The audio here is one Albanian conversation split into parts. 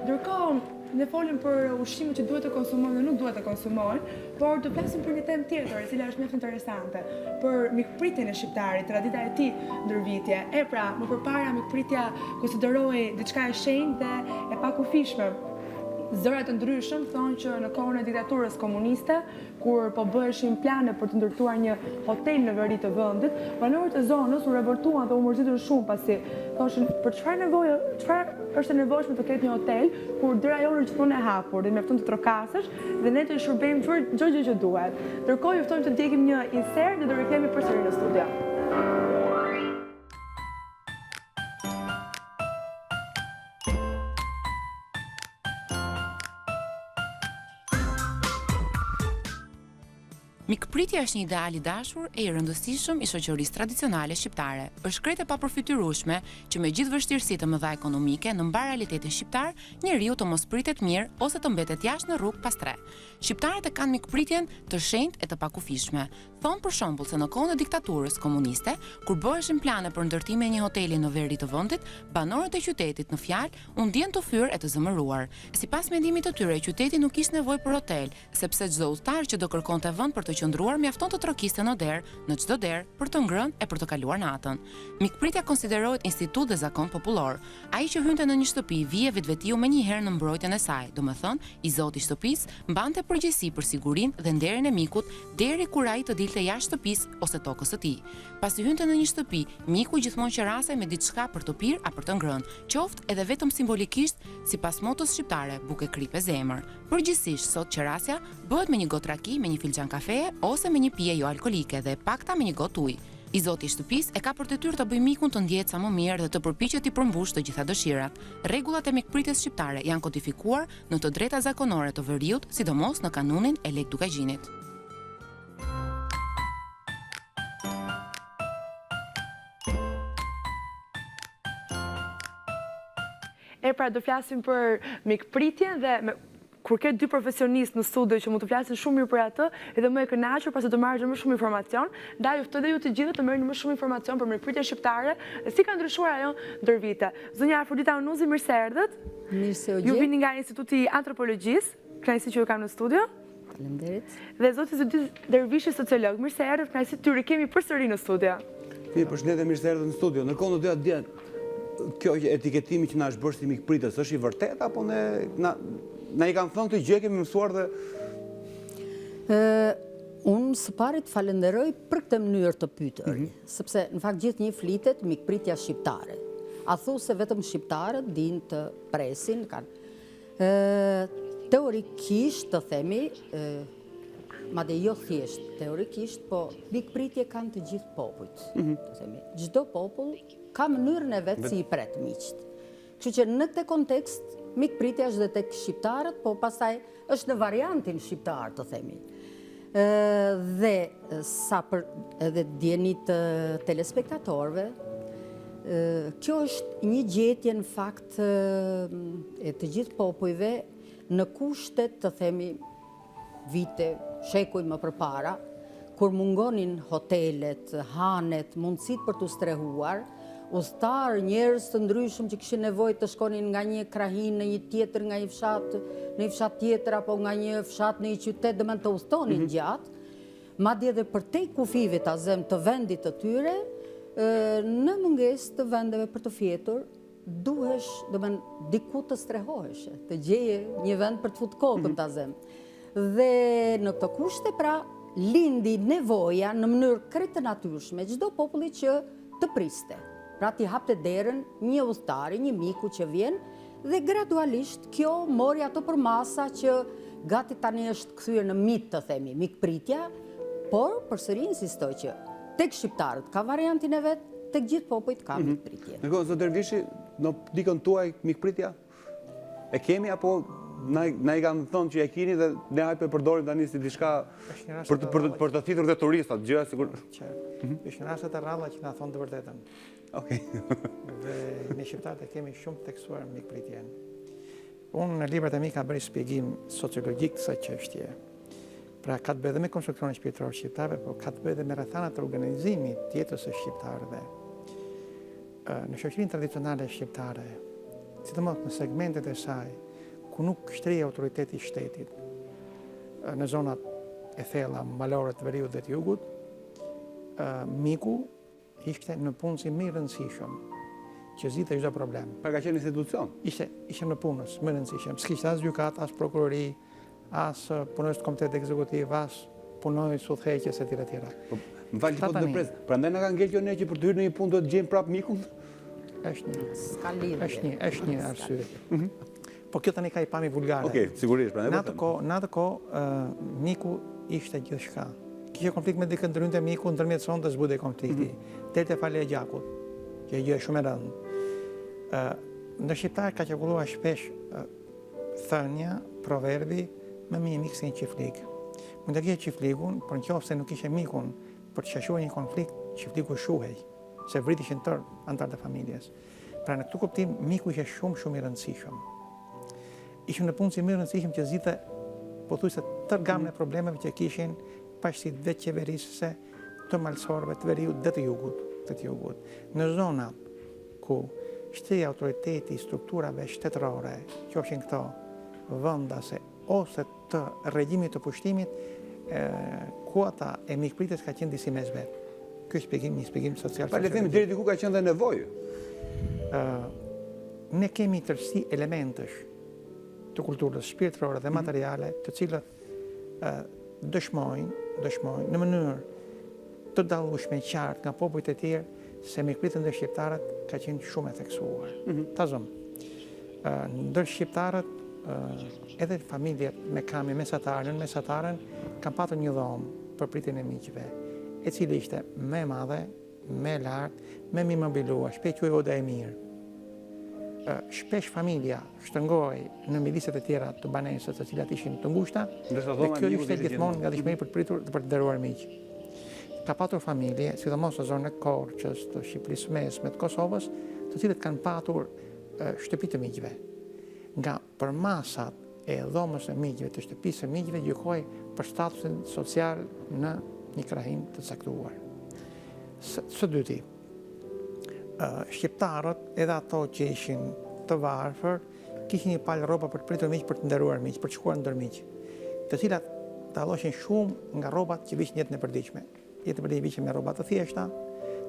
Ndërkohë, ne folim për ushqimet që duhet të konsumojnë dhe nuk duhet të konsumojnë, por të flasim për një temë tjetër, e cila është mjaft interesante, për mikpritjen e shqiptarit, tradita e tij ndërvitje. Pra, më përpara mikpritja konsiderohej diçka e shenjtë dhe e pakufishme. Zëra të ndryshëm thonë që në kohën e diktaturës komuniste, kur po bëheshin plane për të ndërtuar një hotel në veri të vendit, banorët e zonës u revoltuan dhe u mërzitën shumë pasi thoshin për çfarë është e nevojshme të ketë një hotel kur dera jonë gjithmonë e hapur dhe mjafton të trokasësh dhe ne të shërbejmë çdo gjë që duhet. Ndërkohë ju ftojmë të ndjekim një insert dhe do rikthehemi përsëri në studio. Mikpritja është një ideal i dashur e i rëndësishëm i shoqërisë tradicionale shqiptare. Është krejt e papërfytyrueshme që me gjithë vështirësitë të mëdha ekonomike në mbar realitetin shqiptar, njeriu të mos pritet mirë ose të mbetet jashtë në rrugë pas tre. Shqiptarët e kanë mikpritjen të shenjtë e të pakufishme. Thonë për shembull se në kohën e diktaturës komuniste, kur bëheshin plane për ndërtimin e një hoteli në veri të vendit, banorët e qytetit në fjalë u ndjen të fyrë e të zëmëruar. Sipas mendimit të tyre, qyteti nuk kishte nevojë për hotel, sepse çdo udhëtar që do kërkonte vend për të qëndruar mjafton të trokiste në çdo derë për të ngrënë e për të kaluar natën. Mikpritja konsiderohet institut dhe zakon popullor. Ai që hynte në një shtëpi vije vetvetiu menjëherë në mbrojtjen e saj, domethënë i zoti i shtëpisë mbante përgjegjësi për sigurinë dhe nderin e mikut deri kur ai të dilte jashtë shtëpisë ose tokës së tij. Pasi hynte në një shtëpi, miku gjithmonë qerasej me diçka për të pirë apo për të ngrënë, qoftë edhe vetëm simbolikisht, sipas motos shqiptare, buke kripe zemër. Përgjithsisht sot qerasja bëhet me një gotë raki, me një filxhan kafeje ose me një pije jo alkolike dhe pakta me një gotë ujë. I zoti i shtëpisë e ka për detyrë të bëjë mikun të ndjehet sa më mirë dhe të përpiqet i përmbush të gjitha dëshirat. Rregullat e mikpritjes shqiptare janë kodifikuar në të drejtat zakonore të veriut, sidomos në kanunin e Lek Dukagjinit. Pra do flasim për mikpritjen dhe kur ke dy profesionistë në studio që mund të flasin shumë mirë për atë, edhe më e kënaqur pasi do marrësh më shumë informacion, ndaj ju ftoj dhe ju të gjithë të merrni më shumë informacion për mikpritjen shqiptare dhe si ka ndryshuar ajo ndër vite. Zonja Afrodita Unuzi, mirë se erdhët. Mirë se u gjej. Ju vini nga Instituti i Antropologjisë, kënaqësi që ju kam në studio. Faleminderit. Dhe zoti Zydis Dervishi, sociolog, mirë se erdhët, kënaqësi të rikemi përsëri në studio. Përshëndetje, mirë se erdhët në studio. Ndërkohë do doja të di kjo etiketimi që na është bërë si mikpritës, është i vërtet apo na i kanë thënë këtë gjë kemi mësuar dhe unë së pari të falenderoj për këtë mënyrë të pyetër, sepse në fakt gjithnjë flitet mikpritja shqiptare. A thu se vetëm shqiptarët dinë të presin, kanë teorikisht të themi, madje jo thjesht teorikisht, po mikpritje kanë të gjithë popujt, të themi. Çdo popull ka mënyrën e vet si i pret miqt. Kështu që në këtë kontekst mikpritja është dhe tek shqiptarët, po pastaj është në variantin shqiptar, të themi. Dhe sa për edhe djenit të telespektatorëve, kjo është një gjetje në fakt e të gjithë popujve në kushtet, të themi, vite, shekuj më përpara, kur mungonin hotelet, hanet, mundësit për të strehuar, udhëtar, njerëz të ndryshëm që kishin nevojë të shkonin nga një krahin në një tjetër, nga një fshat në një fshat tjetër apo nga një fshat në një qytet, domethënë të udhtonin gjatë, madje edhe përtej kufive ta zëm të vendit të tyre, në mungesë të vendeve për të fjetur, duhesh, domethënë diku të strehohesh, të gjeje një vend për të futur kokën ta zëm. Dhe në këto kushte pra lindi nevoja në mënyrë krejt të natyrshme çdo populli që të priste. Pra ti hapte derën një udhëtari, një miku që vjen dhe gradualisht kjo mori ato përmasa që gati tani është kthyer në mit, të themi, mikpritja, por përsëri insistoj që tek shqiptarët ka variantin e vet, tek gjithë popujt ka mikpritje. Ndërkohë, zot Dervishi, në dikën tuaj mikpritja e kemi apo na i kanë thënë që e keni dhe ne hajtë përdorim tani si diçka për të thithur dhe turistat, gjëra sikur. Është një rast të rralla që na thonë të vërtetën. Okej. Dhe ne shqiptarët e kemi shumë të tekstuar mikpritjen. Unë në librat e mi ka bërë shpjegim sociologjik të kësaj çështje. Pra ka të bëjë dhe me konstruksionin shpirtëror shqiptarëve, por ka të bëjë dhe me rrethanat të organizimit të jetës së shqiptarëve. Në shoqërinë tradicionale shqiptare, sidomos në segmentet e saj, ku nuk shtrihej autoriteti i shtetit, në zonat e thella malore të veriut dhe të jugut, miku ishte në punësi më i rëndësishëm që zgjidhte çdo problem. Pra ka qenë institucion. Ishte në punës më rëndësishëm. S'kishte as gjykat, as prokurori, as punonjës të komitetit ekzekutiv, as punonjës udhëheqës e tjera. Më falni po të pres. Prandaj na ka ngel kjo ne që për të hyrë në një punë do të gjejmë prap mikun. Është një arsye. Po kjo tani ka i pami vulgare. Okej, sigurisht, prandaj. Në atë kohë miku ishte gjithçka. Kishte konflikt me dikën ndrynte miku, ndërmjet sonte zbutej konflikti. Deri te falja e gjakut, që gjë shumë e rëndë. Në shqiptar ka qarkulluar shpesh thënia, proverbi, më mirë mik se një çiftlik. Mund të gjej çiftlikun, por nëse nuk kishe mikun për të shashuar një konflikt, çiftliku shuhej, se vritishin tërë anëtarët e familjes. Pra në këtë kuptim miku ishte shumë i rëndësishëm. Ishte në punësi më i rëndësishëm që zgjidhte pothuajse tërë gamën e problemeve që kishin pashësit dhe qeverisëse, të malsorëve, të veriut dhe të jugut. Në zona ku shtrihej autoriteti i strukturave shtetërore, qofshin këto vendase ose të regjimit të pushtimit, kuota e mikpritjes ka qenë disi mes vet. Ky është një shpjegim social. Pa le të themi deri diku ka qenë dhe nevojë. Ne kemi tërësi elementësh të kulturës shpirtërore dhe materiale, të cilët dëshmojnë në mënyrë të dallueshme qartë nga popujt e tjerë se mikpritja ndër shqiptarët ka qenë shumë e theksuar. Ta zëm. Ndër shqiptarët, edhe familjet me kami mesataren kanë patur një dhomë për pritjen e miqve, e cili ishte më e madhe, më e lartë, më i mobiluar, shpesh quhej oda e mirë. Shpesh familja shtrëngoi në miliset e tjera të banesës, të cilat ishin të ngushta, dhe kjo ishte gjithmonë gatishmëri për të pritur dhe për të nderuar miq. Ka patur familje, sidomos në zonën e Korçës, të Shqipërisë mesme, të Kosovës, të cilët kanë patur shtëpi të miqve. Nga përmasat e dhomës e miqve, të shtëpisë së miqve, gjykoi për statusin social në një krahin të caktuar. Së dyti, shqiptarët, edhe ato që ishin të varfër, kishin një palë rroba për të pritur miq, për të nderuar miq, për të shkuar ndër miq, të cilat dalloshin shumë nga rrobat që vishin jetën e përditshme. Jetën e përditshme vishin me rroba të thjeshta,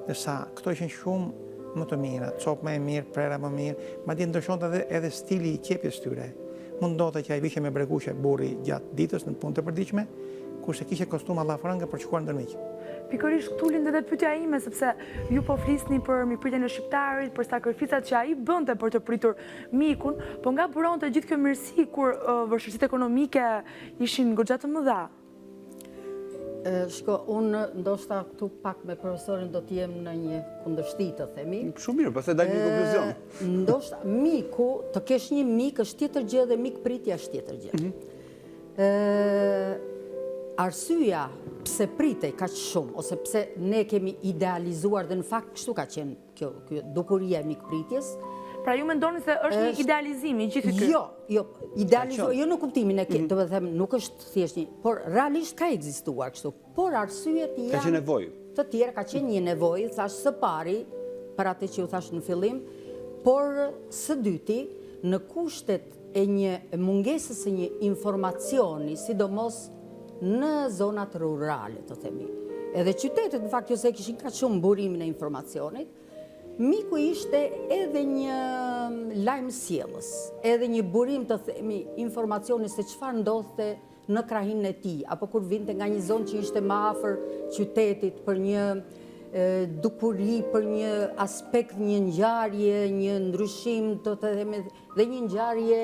ndërsa këto ishin shumë më të mira, copë më e mirë, prera më mirë, madje ndryshonte edhe stili i qepjes tyre. Mund ndodhte që ai vishte me breguqe burri gjatë ditës në punë të përditshme, kurse kishte kostum allafranga për të shkuar ndër miq. Pikërisht këtu lindet edhe pyetja ime, sepse ju po flisni për mikpritjen e shqiptarit, për sakrificat që ai bënte për të pritur mikun, po nga buronte gjithë kjo mirësi kur vështirësitë ekonomike ishin goxha të mëdha. Shko, unë ndoshta këtu pak me profesorin do t'jem në një kundërshti të themi. Shumë mirë, pastaj dal një konkluzion. Ndoshta miku, të kesh një mik është tjetër gjë dhe mikpritja është tjetër gjë. Arsyeja pse pritej kaq shumë ose pse ne kemi idealizuar dhe në fakt kështu ka qenë kjo dukuria e mikpritjes. Pra ju mendoni se është një idealizim i gjithë ky? Jo, idealizuar, jo në kuptimin e do të them, nuk është thjesht një, por realisht ka ekzistuar kështu. Por arsyet janë ka qenë nevojë. Të tjera ka qenë një nevojë, thash së pari, për atë që u thash në fillim, por së dyti, në kushtet e një mungesës së një informacioni, sidomos në zonat rurale, të themi. Edhe qytetet, në fakt, jo se kishin ka shumë burimin e informacionit, miku ishte edhe një lajmësiellës, edhe një burim të themi informacioni se çfarë ndodhte në krahin e tij, apo kur vinte nga një zonë që ishte më afër qytetit për një dukuri, për një aspekt, një ngjarje, një ndryshim, të themi, dhe një ngjarje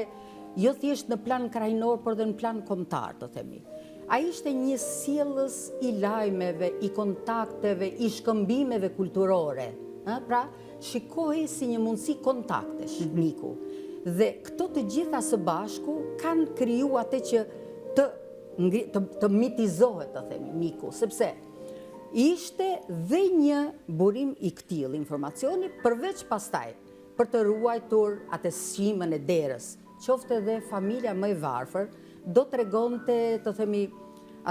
jo thjesht në plan krahinor, por edhe në plan kombëtar, të themi. Ai ishte një sjellës i lajmeve, i kontakteve, i shkëmbimeve kulturore. Pra, shikohej si një mundësi kontaktesh, miku. Dhe këto të gjitha së bashku kanë kriju atë që të mitizohet, të themi, miku, sepse ishte dhe një burim i këtillë informacioni, përveç pastaj për të ruajtur atë shimën e derës, qofte edhe familja më e varfër, do të tregonte, të themi,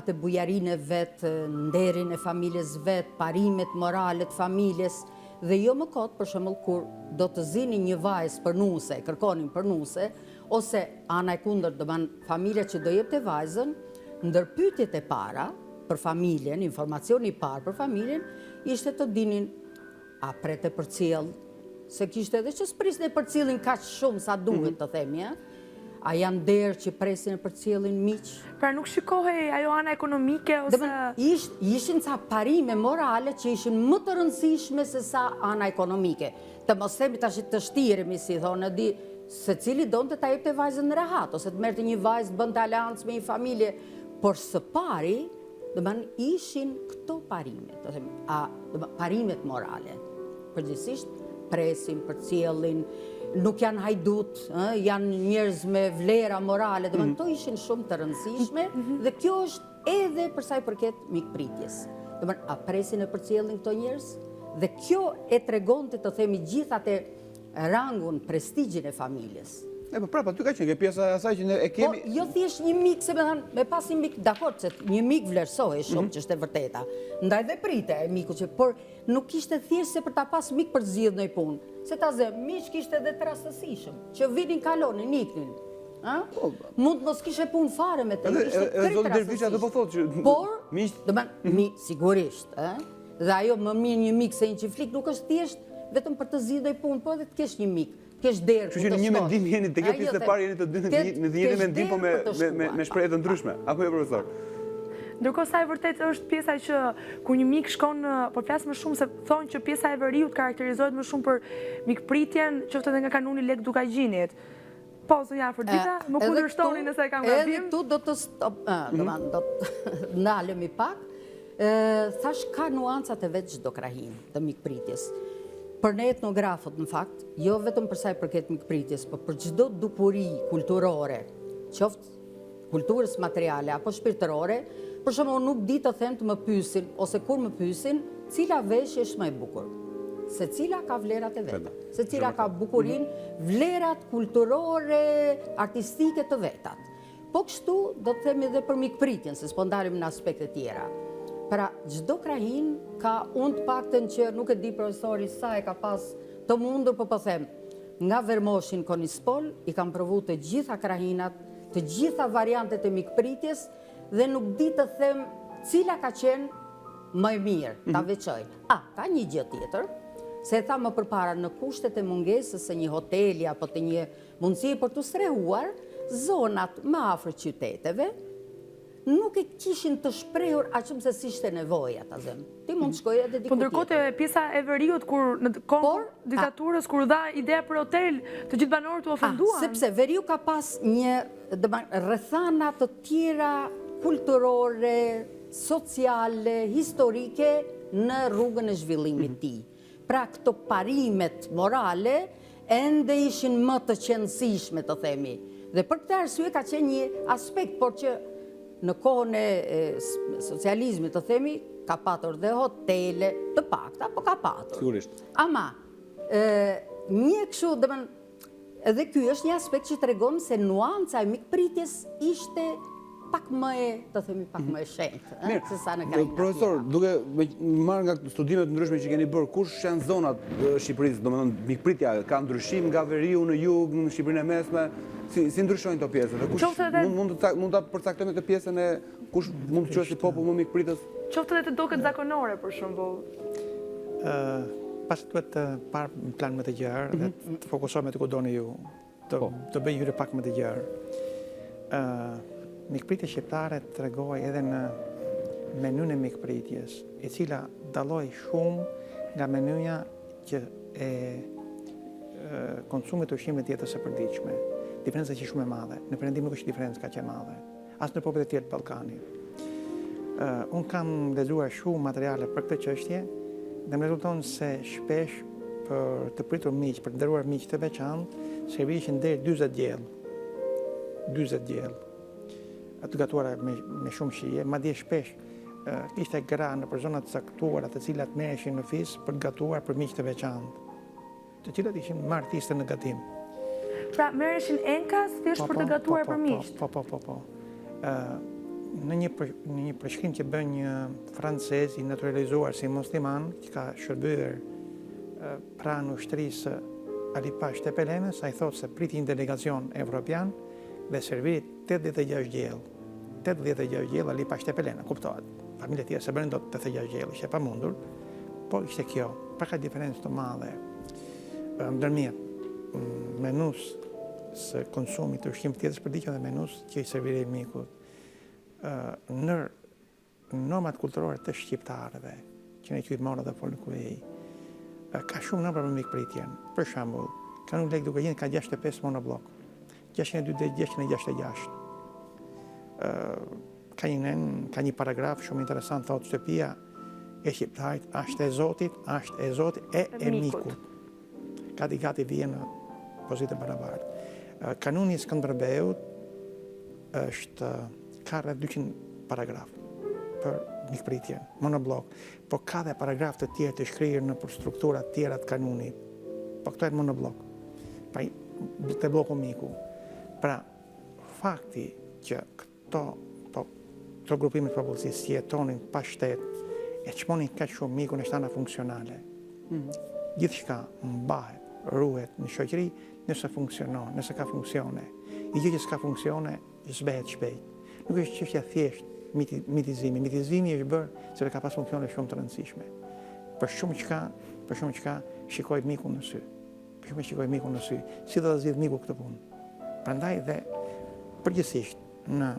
atë bujarinë e vetë, nderin e familjes vetë, parimet morale të familjes, dhe jo më kot, për shembull, kur do të zini një vajzë përnuese, kërkonin përnuese, ose ana e kundërt, do ban familja që do jepte vajzën, ndër pyetjet e para për familjen, informacioni i parë për familjen, ishte të dinin a prete për cilë, se kishte edhe që s'prisnin për cilin kaq shumë sa duhet të themi, a janë derë që presin për cilin miq. Pra nuk shikohej ajo ana ekonomike ose... Ishin ca parime morale që ishin më të rëndësishme se sa ana ekonomike. Të mos themi tash të shtiremi, si thonë, di se cili donte ta jepte vajzën në rehat, ose të merrte një vajzë bënte aleancë me një familje, por së pari, ishin këto parime, të themi, parimet morale. Përgjithsisht presin për cilin, nuk janë hajdut, janë njerëz me vlera morale, to ishin shumë të rëndësishme, dhe kjo është edhe për sa i përket mikpritjes. A presin e përcjellin këto njerëz? Dhe kjo e tregonte, të themi, gjithatë rangun, prestigjin e familjes. Po prapa, ty ka qenë ke pjesa e asaj që ne e kemi... Po, jo thjesht një mik, se me pas një mik, dakord, se një mik vlerësohej shumë, që është e vërteta. Ndaj dhe prite e miku që, por nuk ishte thjesht se për ta pas mik për të zgjidhur ndonjë punë. Se ta zë, miq kishte edhe të rastësishëm, që vinin kalonin, iknin. Mund mos kishe punë fare me të, ishte krejt Zotë Dervisha do po thotë që... Por, sigurisht, dhe ajo më mirë një mik se një qiflik nuk është thjesht vetëm për të zgjidhur ndonjë punë, po edhe të kesh një mik. Kështu që në një mendim jeni të kjo pjesë e parë, jeni të dy në një mendim po me shprehje të ndryshme. Apo jo, profesor? Ndërkohë sa e vërtet është pjesa që kur një mik shkon, por flas më shumë se thonë që pjesa e veriut karakterizohet më shumë për mikpritjen, qoftë edhe nga kanuni lek Dukagjinit. Po, zonja Afrodita, më kundërshtoni nëse e kam gabim. Edhe tu do të ndalemi pak. Thash ka nuancat e vetë çdo krahin të mikpritjes. Për ne etnografët, në fakt, jo vetëm për sa i përket mikpritjes, por për çdo dukuri kulturore, qoftë kulturës materiale apo shpirtërore, për shembull nuk di të them të më pyesin, ose kur më pyesin, cila veshje është më e bukur. Se cila ka vlerat e veta, se cila ka bukurin, vlerat kulturore, artistike të vetat. Po kështu do të themi edhe për mikpritjen, se s'po ndalim në aspekte tjera. Pra, çdo krahin ka, unë të paktën që nuk e di profesori sa e ka pas të mundur, po them, nga Vermoshin Konispol, i kam provu të gjitha krahinat, të gjitha variantet e mikpritjes, dhe nuk di të them cila ka qenë më e mirë, ta veçoj. Ka një gjë tjetër, se e tha më përpara, në kushtet e mungesës së një hoteli apo të një mundësie për të strehuar, zonat më afër qyteteve nuk e kishin të shprehur aqëm se si ishte nevoja, ta zem. Ti mund të shkoje edhe diku tjetër. Po ndërkohë te pjesa e veriut, kur në kohën diktaturës, kur dha ideja për hotel, të gjithë banorët u ofenduan. Sepse veriu ka pas një rrethana të tjera kulturore, sociale, historike në rrugën e zhvillimit të tij. Pra këto parimet morale ende ishin më të qëndësishme, të themi. Dhe për këtë arsye ka qenë një aspekt, por që në kohën e socializmit, të themi, ka patur dhe hotele të pakta, po ka patur. Sigurisht. Ama, një kështu, edhe ky është një aspekt që tregon se nuanca e mikpritjes ishte pak më e, të themi, pak më e shenjtë, se sa në krahinat. Profesor, duke marrë nga studimet ndryshme që keni bërë, kush janë zonat Shqipërisë, domethënë mikpritja ka ndryshim nga veriu në jug, në Shqipërinë e Mesme, si ndryshojnë këto pjesë? Mund ta përcaktojmë këtë pjesën e kush mund të quhet si popull më mikpritës? Qoftë edhe të doket zakonore, për shembull. Pas duhet të parë në plan më të gjerë dhe të fokusohemi te ku doni ju, të bëj hyrje pak më të gjerë. Mikpritja shqiptare tregoi edhe në menyn e mikpritjes, e cila dalloi shumë nga menyja që e konsumit të ushqimit të jetës së përditshme. Diferenca që shumë e madhe. Në Perëndim nuk është diferencë kaq e madhe. As në popujt e tjerë të Ballkanit. Unë kam lexuar shumë materiale për këtë çështje dhe më rezulton se shpesh për të pritur miq, për të nderuar miq të veçantë, servishin deri 40 gjell. 40 gjell. Atë gatuara me shumë shije, madje shpesh ishte gra në zona të caktuara, të cilat merreshin në fis për të gatuar për miq të veçantë, të cilat ishin më artistë në gatim. Pra, merreshin enkas thjesht për të gatuar për miqt. Po. Në një përshkrim që bën një francez i naturalizuar si musliman, që ka shërbyer pranë ushtrisë Alipa Shtepelenës, a i thotë se priti një delegacion evropian dhe servirit 86 gjellë. 86 gjellë Alipa Shtepelena, kuptohet. Familje tjera se bërën do 86 gjellë, ishte pa mundur, po ishte kjo, pra ka diferencë të madhe ndërmjet menus së konsumit të ushqim tjetër shpërditje dhe menus që i servirej mikut. Në normat kulturore të shqiptarëve, që ne qytë marrë dhe folën kuvej, ka shumë nëmbra për mikpritjen. Për shembull, Kanuni Lek duke qenë ka 65 monoblok, 602 dhe 666. Ka një paragraf shumë interesant, thotë shtëpia e shqiptarit është e Zotit e mikut. Gati vjen në pozitë barabartë. Kanuni Skënderbeut ka rreth 200 paragraf për mikpritjen, monoblok, po ka dhe paragraf të tjerë të shkrirë në për strukturat tjera të kanunit. Po këto e monoblok, pa të bloku miku. Pra, fakti që këto grupimet popullsisë si jetonin pa shtet, e çmonin kaq shumë mikun e shtana funksionale. Gjithçka mbahet, ruhet në shoqëri nëse funksionon, nëse ka funksione. I gjë që s'ka funksione, zbehet shpejt. Nuk është çështja thjesht mitizimi. Mitizimi është bërë se ka pas funksione shumë të rëndësishme. Për shumë çka shikoj mikun në sy. Si do të zgjidh miku këtë punë. Prandaj dhe përgjithsisht në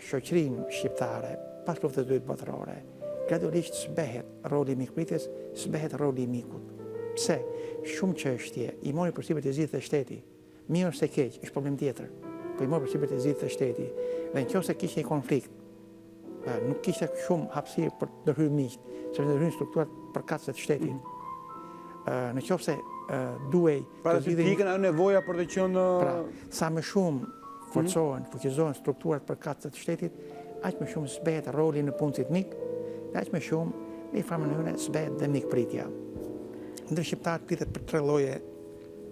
shoqërinë shqiptare pas luftës së dytë botërore, gradualisht zbehet roli i mikpritjes, zbehet roli i mikut. Pse? Shumë çështje i mori përsipër të zgjidhte shteti. Mirë se keq, është problem tjetër. Po i mori përsipër të zgjidhte shteti. Dhe nëse kishte një konflikt, nuk kishte shumë hapësirë për të ndërhyrë miq, sepse ndërhyn strukturat përkatëse të shtetit. Nëse duhej pra të ikën ajo nevoja për të qenë sa më shumë fuqizohen strukturat përkatëse të shtetit, aq më shumë zbehet roli në punësit mik, dhe aq më shumë në një farë mënyrë zbehet dhe mikpritja. Ndër shqiptarët pritet për 3 lloje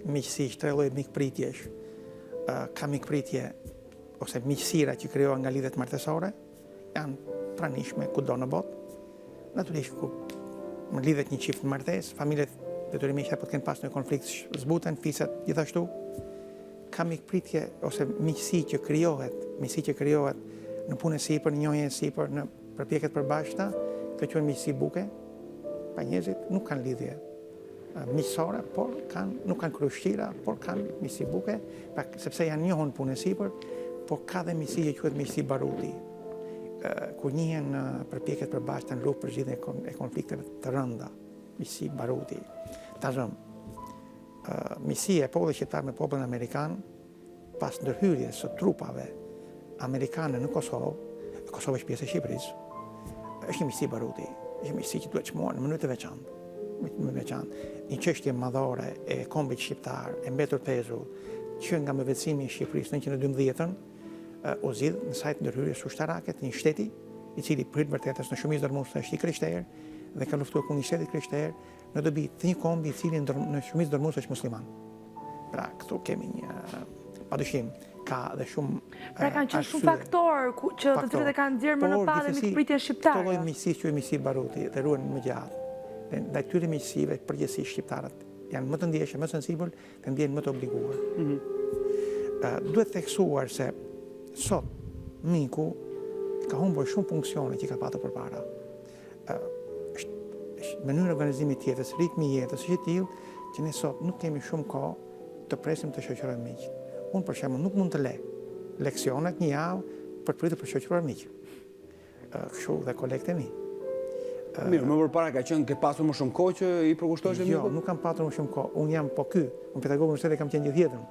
miqësish, 3 lloje mikpritjesh. Ka mikpritje ose miqësira që krijohen nga lidhjet martesore, janë pranishme kudo në botë. Natyrisht ku lidhet një çift martesë, familjet detyrimisht po të kenë pas një konflikt zbuten, fiset gjithashtu. Ka mikpritje ose miqësi që krijohet në punë sipër, në njohje sipër, në përpjekjet përbashkëta, të quhen miqësi buke. Pa njerëzit nuk kanë lidhje miqësore, por nuk kanë kryeshira, por kanë miqësi buke, sepse janë njohur në punë sipër, po ka dhe miqësi që quhet miqësi baruti, ku njihen përpjekjet përbashkëta në luftë për zgjidhjen e konflikteve të rënda, miqësi baruti. Tashmë, miqësia e popullit shqiptar me popullin amerikan, pas ndërhyrjes së trupave amerikane në Kosovë është pjesë e Shqipërisë, është një miqësi baruti, është një miqësi që duhet çmuar në mënyrë të veçantë. Një çështje madhore e kombit shqiptar, e mbetur pezull, që nga mbështetimi i Shqipërisë në 1912-ën u zgjidh në sajt ndërhyrjes ushtarake të një shteti, i cili prit vërtetës në shumicë dërmuese është i krishterë dhe ka luftuar kundër një shteti krishterë në dobi të një kombi i cili në shumicë dërmuese është musliman. Pra, këtu kemi një padyshim ka dhe shumë pra kanë qenë shumë faktorë që të cilët e kanë nxjerrë më në padë mikpritjen shqiptare. Këto lloj miqësi quhen miqësi baruti dhe ruhen më gjatë. Ndaj këtyre miqësive përgjithsisht shqiptarët janë më të ndjeshëm, më sensibil dhe ndjehen më të obliguar. Duhet theksuar se sot miku ka humbur shumë funksione që ka patur përpara. Mënyra organizimi i jetës, ritmi i jetës është i tillë që ne sot nuk kemi shumë kohë të presim të shoqërojmë miq. Unë për shembull nuk mund të lë leksionet një javë për të pritur për shoqëruar miq. Kështu dhe kolegët e mi. Mirë, më përpara ka qenë ke pasur më shumë kohë që i përkushtohesh mikut? Jo, nuk kam patur më shumë kohë. Unë jam unë pedagog në universitet kam qenë gjithë jetën.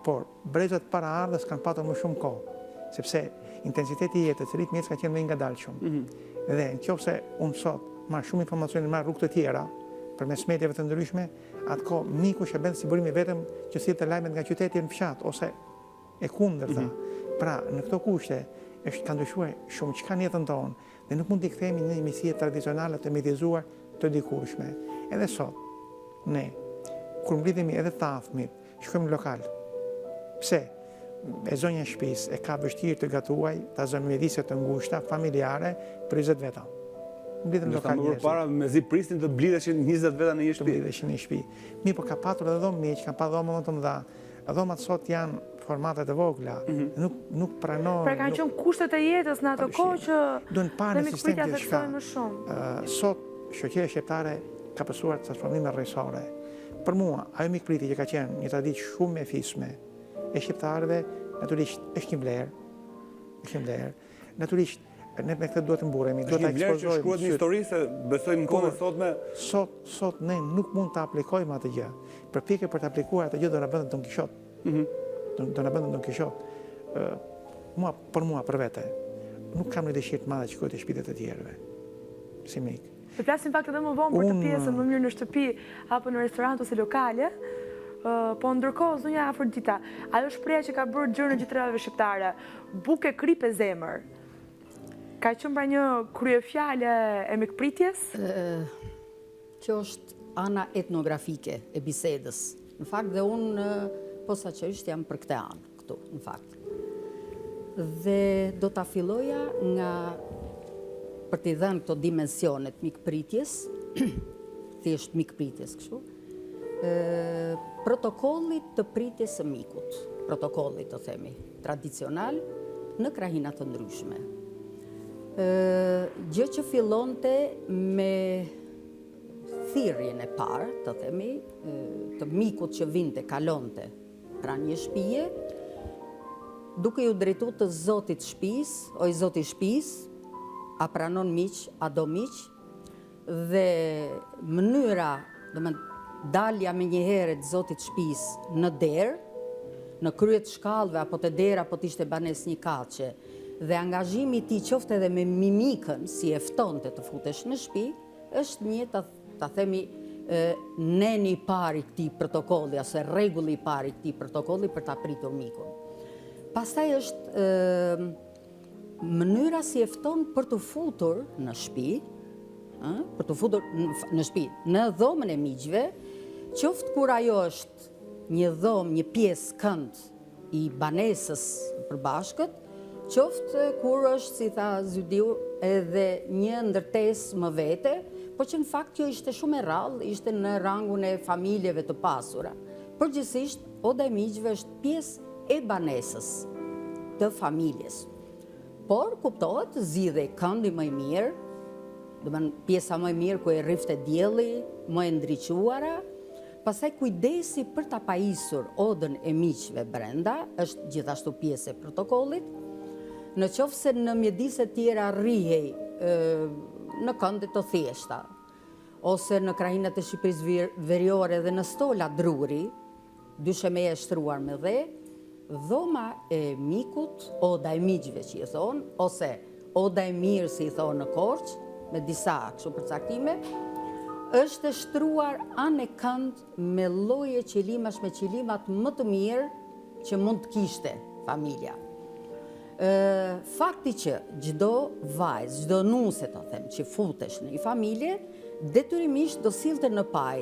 Por brezat paraardhës kanë patur më shumë kohë, sepse intensiteti i jetës, ritmi i jetës ka qenë më i ngadalshëm. Dhe nëse unë sot marr shumë informacione, marr rrugë të tjera përmes mediave të ndryshme, atko miku shërben si burimi vetëm që sillte lajmet nga qyteti në fshat ose e kundërta. Pra, në këto kushte ka ndryshuar shumë çka në jetën tonë dhe nuk mund t'i kthehemi në një miqësi tradicionale të mjedizuar të dikurshme. Edhe sot, ne, kur mblidhemi edhe të afmit, shkojmë në lokal. Pse? E zonja e shtëpisë e ka vështirë të gatuaj, ta zënë mjedisje të ngushta, familjare, për 20 veta. mblidhen lokal njerëz. Para mezi prisnin të blidheshin 20 veta në një Të shtëpi. mblidheshin në një shtëpi. Mirë, po ka patur edhe dhomë miq, ka patur dhomë më të mëdha. Dhomat sot janë formatet e vogla, nuk pranojnë. Pra kanë qenë kushtet e jetës në ato kohë që duhen parë në sistem mikpritja të theksoi më shumë. Sot shoqëria shqiptare ka pasur transformime rrethore. Për mua, ajo mikpritje që ka qenë një traditë shumë e fisme e shqiptarëve, natyrisht është një vlerë. Natyrisht ne me këtë duhet të mburremi, duhet ta ekspozojmë. Është shkruhet në histori se besoj në kohën e sotme. Sot ne nuk mund të aplikojmë atë gjë. Përpjekje për të aplikuar atë gjë do na bënte Don Kishot. Do na bënte Don Kishot. Për mua, për vete, nuk kam një dëshirë të madhe që shkoj te shtëpitë e tjerëve. Si mik. Të flasim pak edhe më vonë për të pjesën më mirë në shtëpi apo në restorant ose lokale. Po ndërkohë, zonja Afrodita, ajo shpreha që ka bërë gjërë në gjithëraveve shqiptare, buke kripe zemër, ka qenë pra një kryefjale e mikpritjes? Kjo është ana etnografike e bisedës. Në fakt dhe unë posaçërisht jam për këtë anë këtu, në fakt. Dhe do ta filloja nga për t'i dhënë këto dimensionet mikpritjes, thjesht mikpritjes kështu, protokollit të pritjes së mikut, protokollit të themi, tradicional në krahina të ndryshme. Gjë që fillonte me thirrjen e parë, të themi, të mikut që vinte, kalonte pranë një shtëpie, duke ju drejtuar të zotit shtëpis, o i zoti shtëpis, a pranon miq, a do miq, dhe mënyra, dalja me një herë të zotit shtëpis në derë, në krye të shkallëve apo të derë apo të ishte banes një kaçe, dhe angazhimi i tij qofte edhe me mimikën si e ftonte të futesh në shtëpi, është një ta themi neni i parë i këtij protokolli ose rregulli i parë i këtij protokolli për ta pritur mikun. Pastaj është mënyra si e fton për të futur në shtëpi, për të futur në shtëpi, në dhomën e miqve, qoftë kur ajo është një dhomë, një pjesë kënd i banesës përbashkët, qoftë kur është, si tha Zydiu, edhe një ndërtesë më vete, po që në fakt kjo ishte shumë e rrallë, ishte në rangun e familjeve të pasura. Përgjithsisht, oda e miqve është pjesë e banesës të familjes. Por, kuptohet, zgjidhej këndi më i mirë, pjesa më e mirë ku e rrifte dielli, më e ndriçuara, pastaj kujdesi për ta pajisur odën e miqve brenda, është gjithashtu pjesë e protokollit. Në qoftë se në mjedise tjera rrihej në kënde të thjeshta, ose në krahinat e Shqipërisë veriore dhe në stola druri, dyshemeja e shtruar me dhe, dhoma e mikut, oda e miqve që i thonë, ose oda e mirë si i thonë në Korçë, me disa kështu përcaktime, është e shtruar anë e kënd me lloje qilimash, me qilimat më të mirë që mund të kishte familja. Fakti që çdo vajzë, çdo nuse të them, që futesh në një familje, detyrimisht do sillte në paj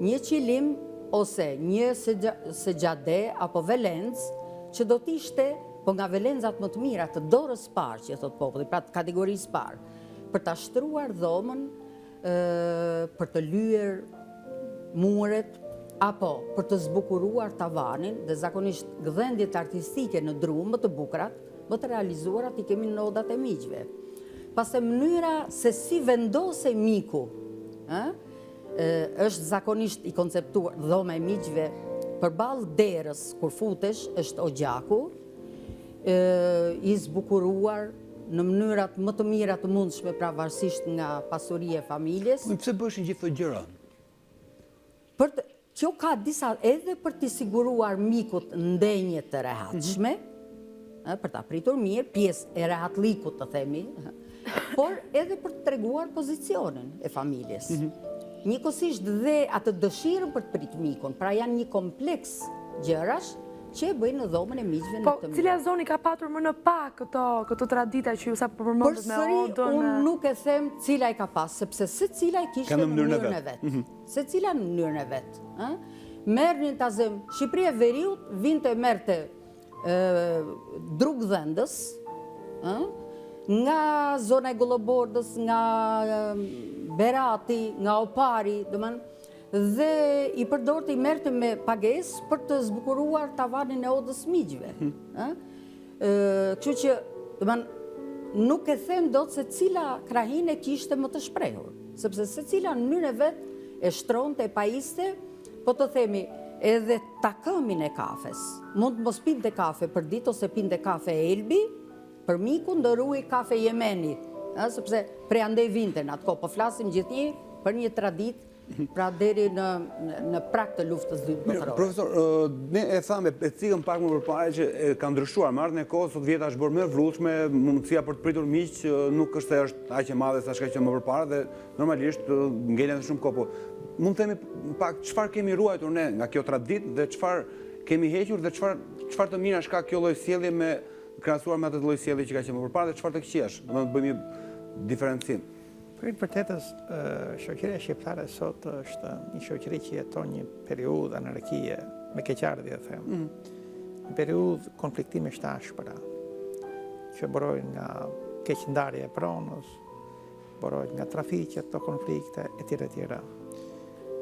një qilim ose një segjade apo velencë që do t'ishte, po nga velenzat më të mira të dorës parë, që thot populli, pra të kategorisë parë, për ta shtruar dhomën, për të lyer muret, apo për të zbukuruar tavanin, dhe zakonisht gdhendjet artistike në dru më të bukurat, më të realizuarat i kemi në odat e miqve. Pastaj mënyra se si vendose miku, është zakonisht i konceptuar dhoma e miqve përballë derës kur futesh, është ogjaku, i zbukuruar në mënyrat më të mira të mundshme, pra varësisht nga pasuria e familjes. Pse bëshin gjithë këto gjëra? Kjo ka disa edhe për t'i siguruar mikut ndenje të rehatshme, për ta pritur mirë, pjesë e rehatlikut të themi, por edhe për të treguar pozicionin e familjes. Njëkohësisht dhe atë dëshirën për të pritur mikun, pra janë një kompleks gjërash që e bëjnë në dhomën e miqve në të mirë. Po, cila zoni ka patur më në pak këto tradita që ju sa përmendët me odën? Përsëri, unë nuk e them cila i ka pas, sepse se cila i kishte në mënyrën e vetë. Se cila në mënyrën e vetë. Merrnin ta zëm, Shqipëria e Veriut vinte merte drug dhëndës, nga zona e Gollobordës, nga Berati, nga Opari, dhe i përdorte, i merte me pagesë për të zbukuruar tavanin e Odës Migjve. Kështu që, nuk e them dot se cila krahine kishte më të shprehur, sepse se cila në mënyrën e vet e shtronte, e pajiste, po të themi, edhe takëmin e kafes. Mund të mos pinte kafe për ditë ose pinte kafe Elbi, për miku ndërrui kafe Jemeni, sepse prej andej vinte në atë kohë, po flasim gjithnjë për një traditë, pra deri në prag të luftës dytë botërore. Profesor, ne e thamë, e cikëm pak më përpare që ka ndryshuar, më ardhën e kohës, sot vjeta është bërë më vrullshme, mundësia për të pritur miq nuk është se është aq e madhe sa shka që më përpara dhe normalisht ngelen shumë kohë. Mund të themi pak çfarë kemi ruajtur ne nga kjo traditë dhe çfarë kemi hequr dhe çfarë të mira shka kjo lloj sjellje me krahasuar me atë lloj sjellje që ka qenë më përpara dhe çfarë të këqiash, do të bëjmë një diferencim. Për të vërtetës, shoqëria shqiptare sot është një shoqëri që jeton një periudhë anarkie, me keqardhje them. Një periudhë konfliktime të ashpra, që burojnë nga keqndarja e pronës, burojnë nga trafiqet të konflikte, etj.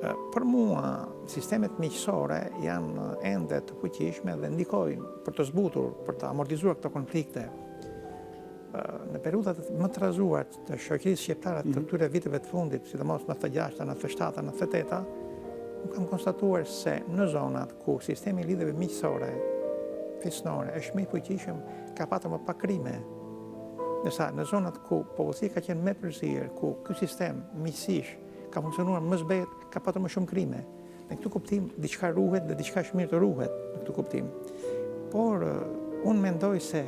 Për mua, sistemet miqësore janë ende të fuqishme dhe ndikojnë për të zbutur, për të amortizuar këto konflikte. Në periudat më të razuar të shoqërisë shqiptare të këtyre viteve të fundit, sidomos në 96, 97, 98, unë kam konstatuar se në zonat ku sistemi i lidhjeve miqësore, fisnore, është më i fuqishëm, ka patur më pak krime. Ndërsa në zonat ku policia ka qenë më përzier, ku ky sistem miqësish ka funksionuar më zbet, ka patur më shumë krime. Në këtë kuptim, diçka ruhet dhe diçka është mirë të ruhet në këtë kuptim. Por unë mendoj se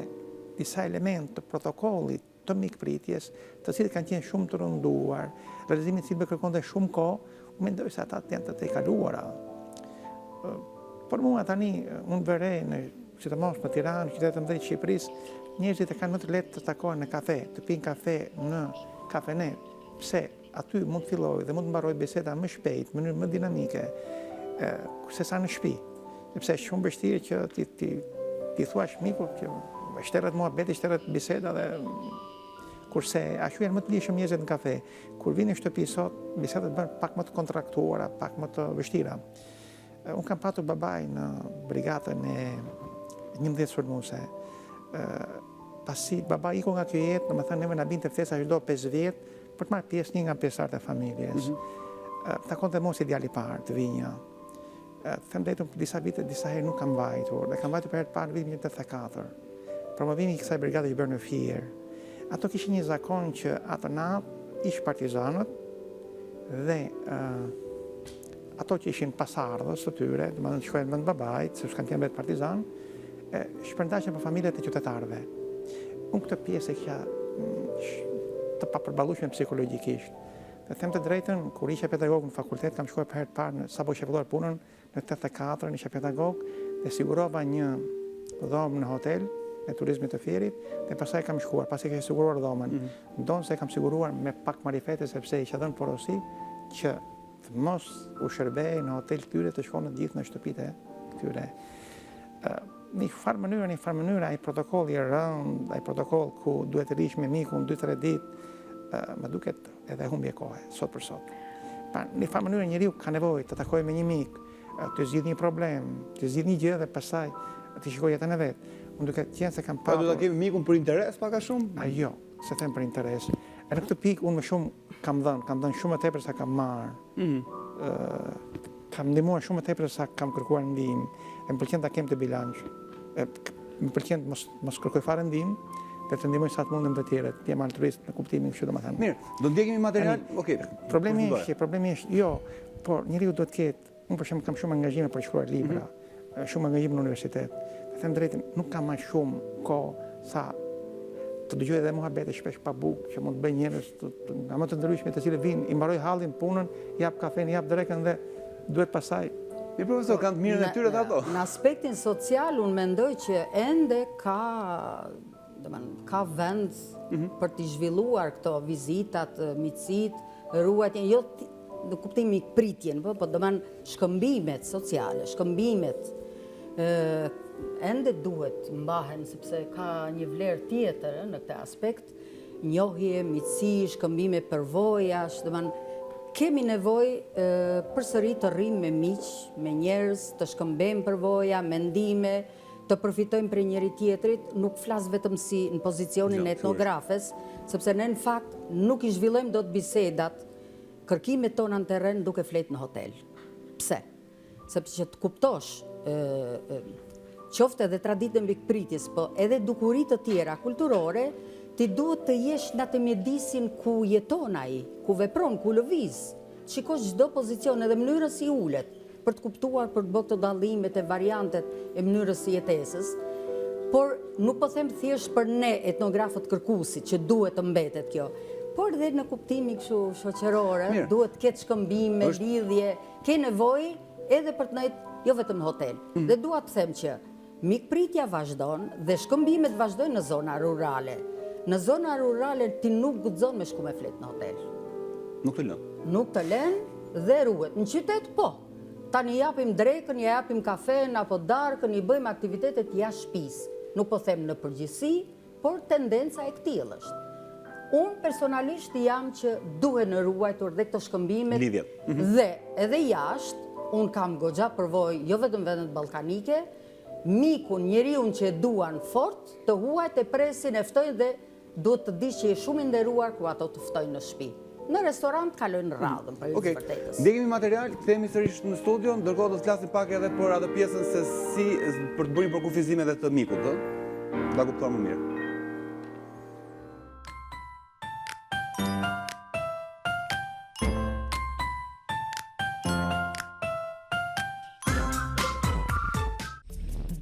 disa element të protokollit të mikpritjes, të cilët kanë qenë shumë të rënduar, realizimi i cilëve kërkonte shumë kohë, unë mendoj se ata janë të tejkaluara. Për mua tani, unë verej në sidomos në Tiranë, qytetet e mëdha të Shqipërisë, njerëzit e kanë më të lehtë të takohen në kafe, të pinë kafe në kafene. Pse? Aty mund të filloj dhe mund të mbaroj biseda më shpejt, në mënyrë më dinamike, se sa në shtëpi. Sepse është shumë vështirë që ti thuash miku që shteret muhabeti, shteret biseda dhe kurse ashtu janë më të lishëm njerëzit në kafe. Kur vini në shtëpi sot, bisedat bëhen pak më të kontraktuara, pak më të vështira. Unë kam patur babaj në brigatën e 11 sulmuese. Pasi baba iko nga kjo jetë, domethënë neve na binte ftesa çdo 5 vjet për të marrë pjesë një nga pjesëtarët e familjes. Takonte mos i djali i parë të vinja. Them drejtën, disa vite, disa herë nuk kam vajtur, dhe kam vajtur për herë të parë në vitin 84. Promovimi i kësaj brigade që bërë në Fier. Ato kishin një zakon që atë natë ish partizanët dhe ato që ishin pasardhës të tyre, dhe më në shkojnë vend babajt, se shkanë qenë vetë partizan, shpërndashen për familjet e qytetarëve. Unë këtë pjesë e kja të papërballueshme psikologjikisht. Dhe them të drejtën, kur isha pedagog në fakultet, kam shkuar për herë të parë, sa po isha filluar punën, në 84, isha pedagog, dhe sigurova një dhomë në hotel, me turizmit të Fierit, dhe pasaj kam shkuar, pasi ka siguruar dhomën. Ndonë se kam siguruar me pak marifete, sepse isha dhënë porosi që të mos u shërbej në hotel këtyre të shkonë gjithë në shtëpite këtyre. Një farë mënyra, ai protokoll i rënd, ai protokoll ku duhet të rish me mikun 2-3 ditë, më duket edhe humbje kohe, sot për sot. Një farë mënyra njeriu ka nevojë të takojë me një mik, të zgjidhë një problem, të zgjidhë një gjë dhe pastaj të shikojë jetën e vet. Unë duke qenë se kam Pa do ta kemi mikun për interes pak a shumë? Jo, se them për interes. E në këtë pikë unë më shumë kam dhënë shumë më tepër sa kam marrë. Kam ndihmuar shumë më tepër sa kam kërkuar ndihmë. Më pëlqen ta kem të bilanç. Më pëlqen mos kërkoj fare ndihmë, dhe të ndihmoj sa të mundem të tjerët. Ti jam altruist në kuptimin kështu domethënë. Mirë, do ndjekemi material. Okej. Problemi është jo, por njeriu duhet të ketë, unë për shembull kam shumë angazhime për të shkruar libra, shumë angazhime në universitet. Them drejtën, nuk kam më shumë kohë sa të dëgjoj edhe muhabete shpesh pa bukë që mund të bëj njerëz nga më të ndryshme të cilët vinë, i mbaroj hallin, punën, jap kafen, jap drekën dhe duhet pasaj. Mi profesor, kanë të mirën e tyre të ato? Në aspektin social, unë mendoj që ende ka vend për t'i zhvilluar këto vizitat, miqësit, ruajtjen, jo në kuptim mikpritjen, po domethënë shkëmbimet sociale, shkëmbimet ende duhet mbahen sepse ka një vlerë tjetër në këtë aspekt, njohje, miqësi, shkëmbime përvojash, kemi nevojë përsëri të rrim me miq, me njerëz, të shkëmbejmë përvoja, mendime, të përfitojmë për njëri tjetrit, nuk flas vetëm si në pozicionin e etnografes, sepse ne në fakt nuk i zhvillojmë dot bisedat, kërkimet tona në terren duke flet në hotel. Pse? Sepse që të kuptosh qoftë edhe traditën mikpritjes, po edhe dukuritë të tjera kulturore, ti duhet të jesh në atë mjedisin ku jeton ai, ku vepron, ku lëviz. Shikosh çdo pozicion edhe mënyrën si ulet, për të kuptuar, për të bërë të dallimet e variantet e mënyrës si jetesës, por nuk po them thjesht për ne etnografët kërkuesit që duhet të mbetet kjo, por edhe në kuptimin kështu shoqëror, duhet të ketë shkëmbime, lidhje, ke nevojë edhe për të nejtë jo vetëm në hotel. Dhe dua të them që mikpritja vazhdon dhe shkëmbimet vazhdojnë në zona rurale. Në zona rurale ti nuk guxon me shku me flet në hotel. Nuk të lën. Nuk të lën dhe ruhet. Në qytet po. Tani japim drekën, ja japim kafen apo darkën, i bëjmë aktivitetet jashtë shtëpisë. Nuk po them në përgjithësi, por tendenca e këtillë është. Unë personalisht jam që duhet në ruajtur dhe këto shkëmbimet dhe edhe jashtë, unë kam goxha përvojë jo vetëm vendet ballkanike, mikun, njeriu që e duan fort, të huajt e presin, e ftojnë dhe duhet të dish që je shumë i nderuar kur ato të ftojnë në shtëpi. Në restorant kalojnë radhën për Okej. Ndjekemi material, kthehemi sërish në studio, ndërkohë do të flasim pak edhe për atë pjesën se si për të bërë përkufizimet e të mikut, ëh? Ta kuptoj më mirë.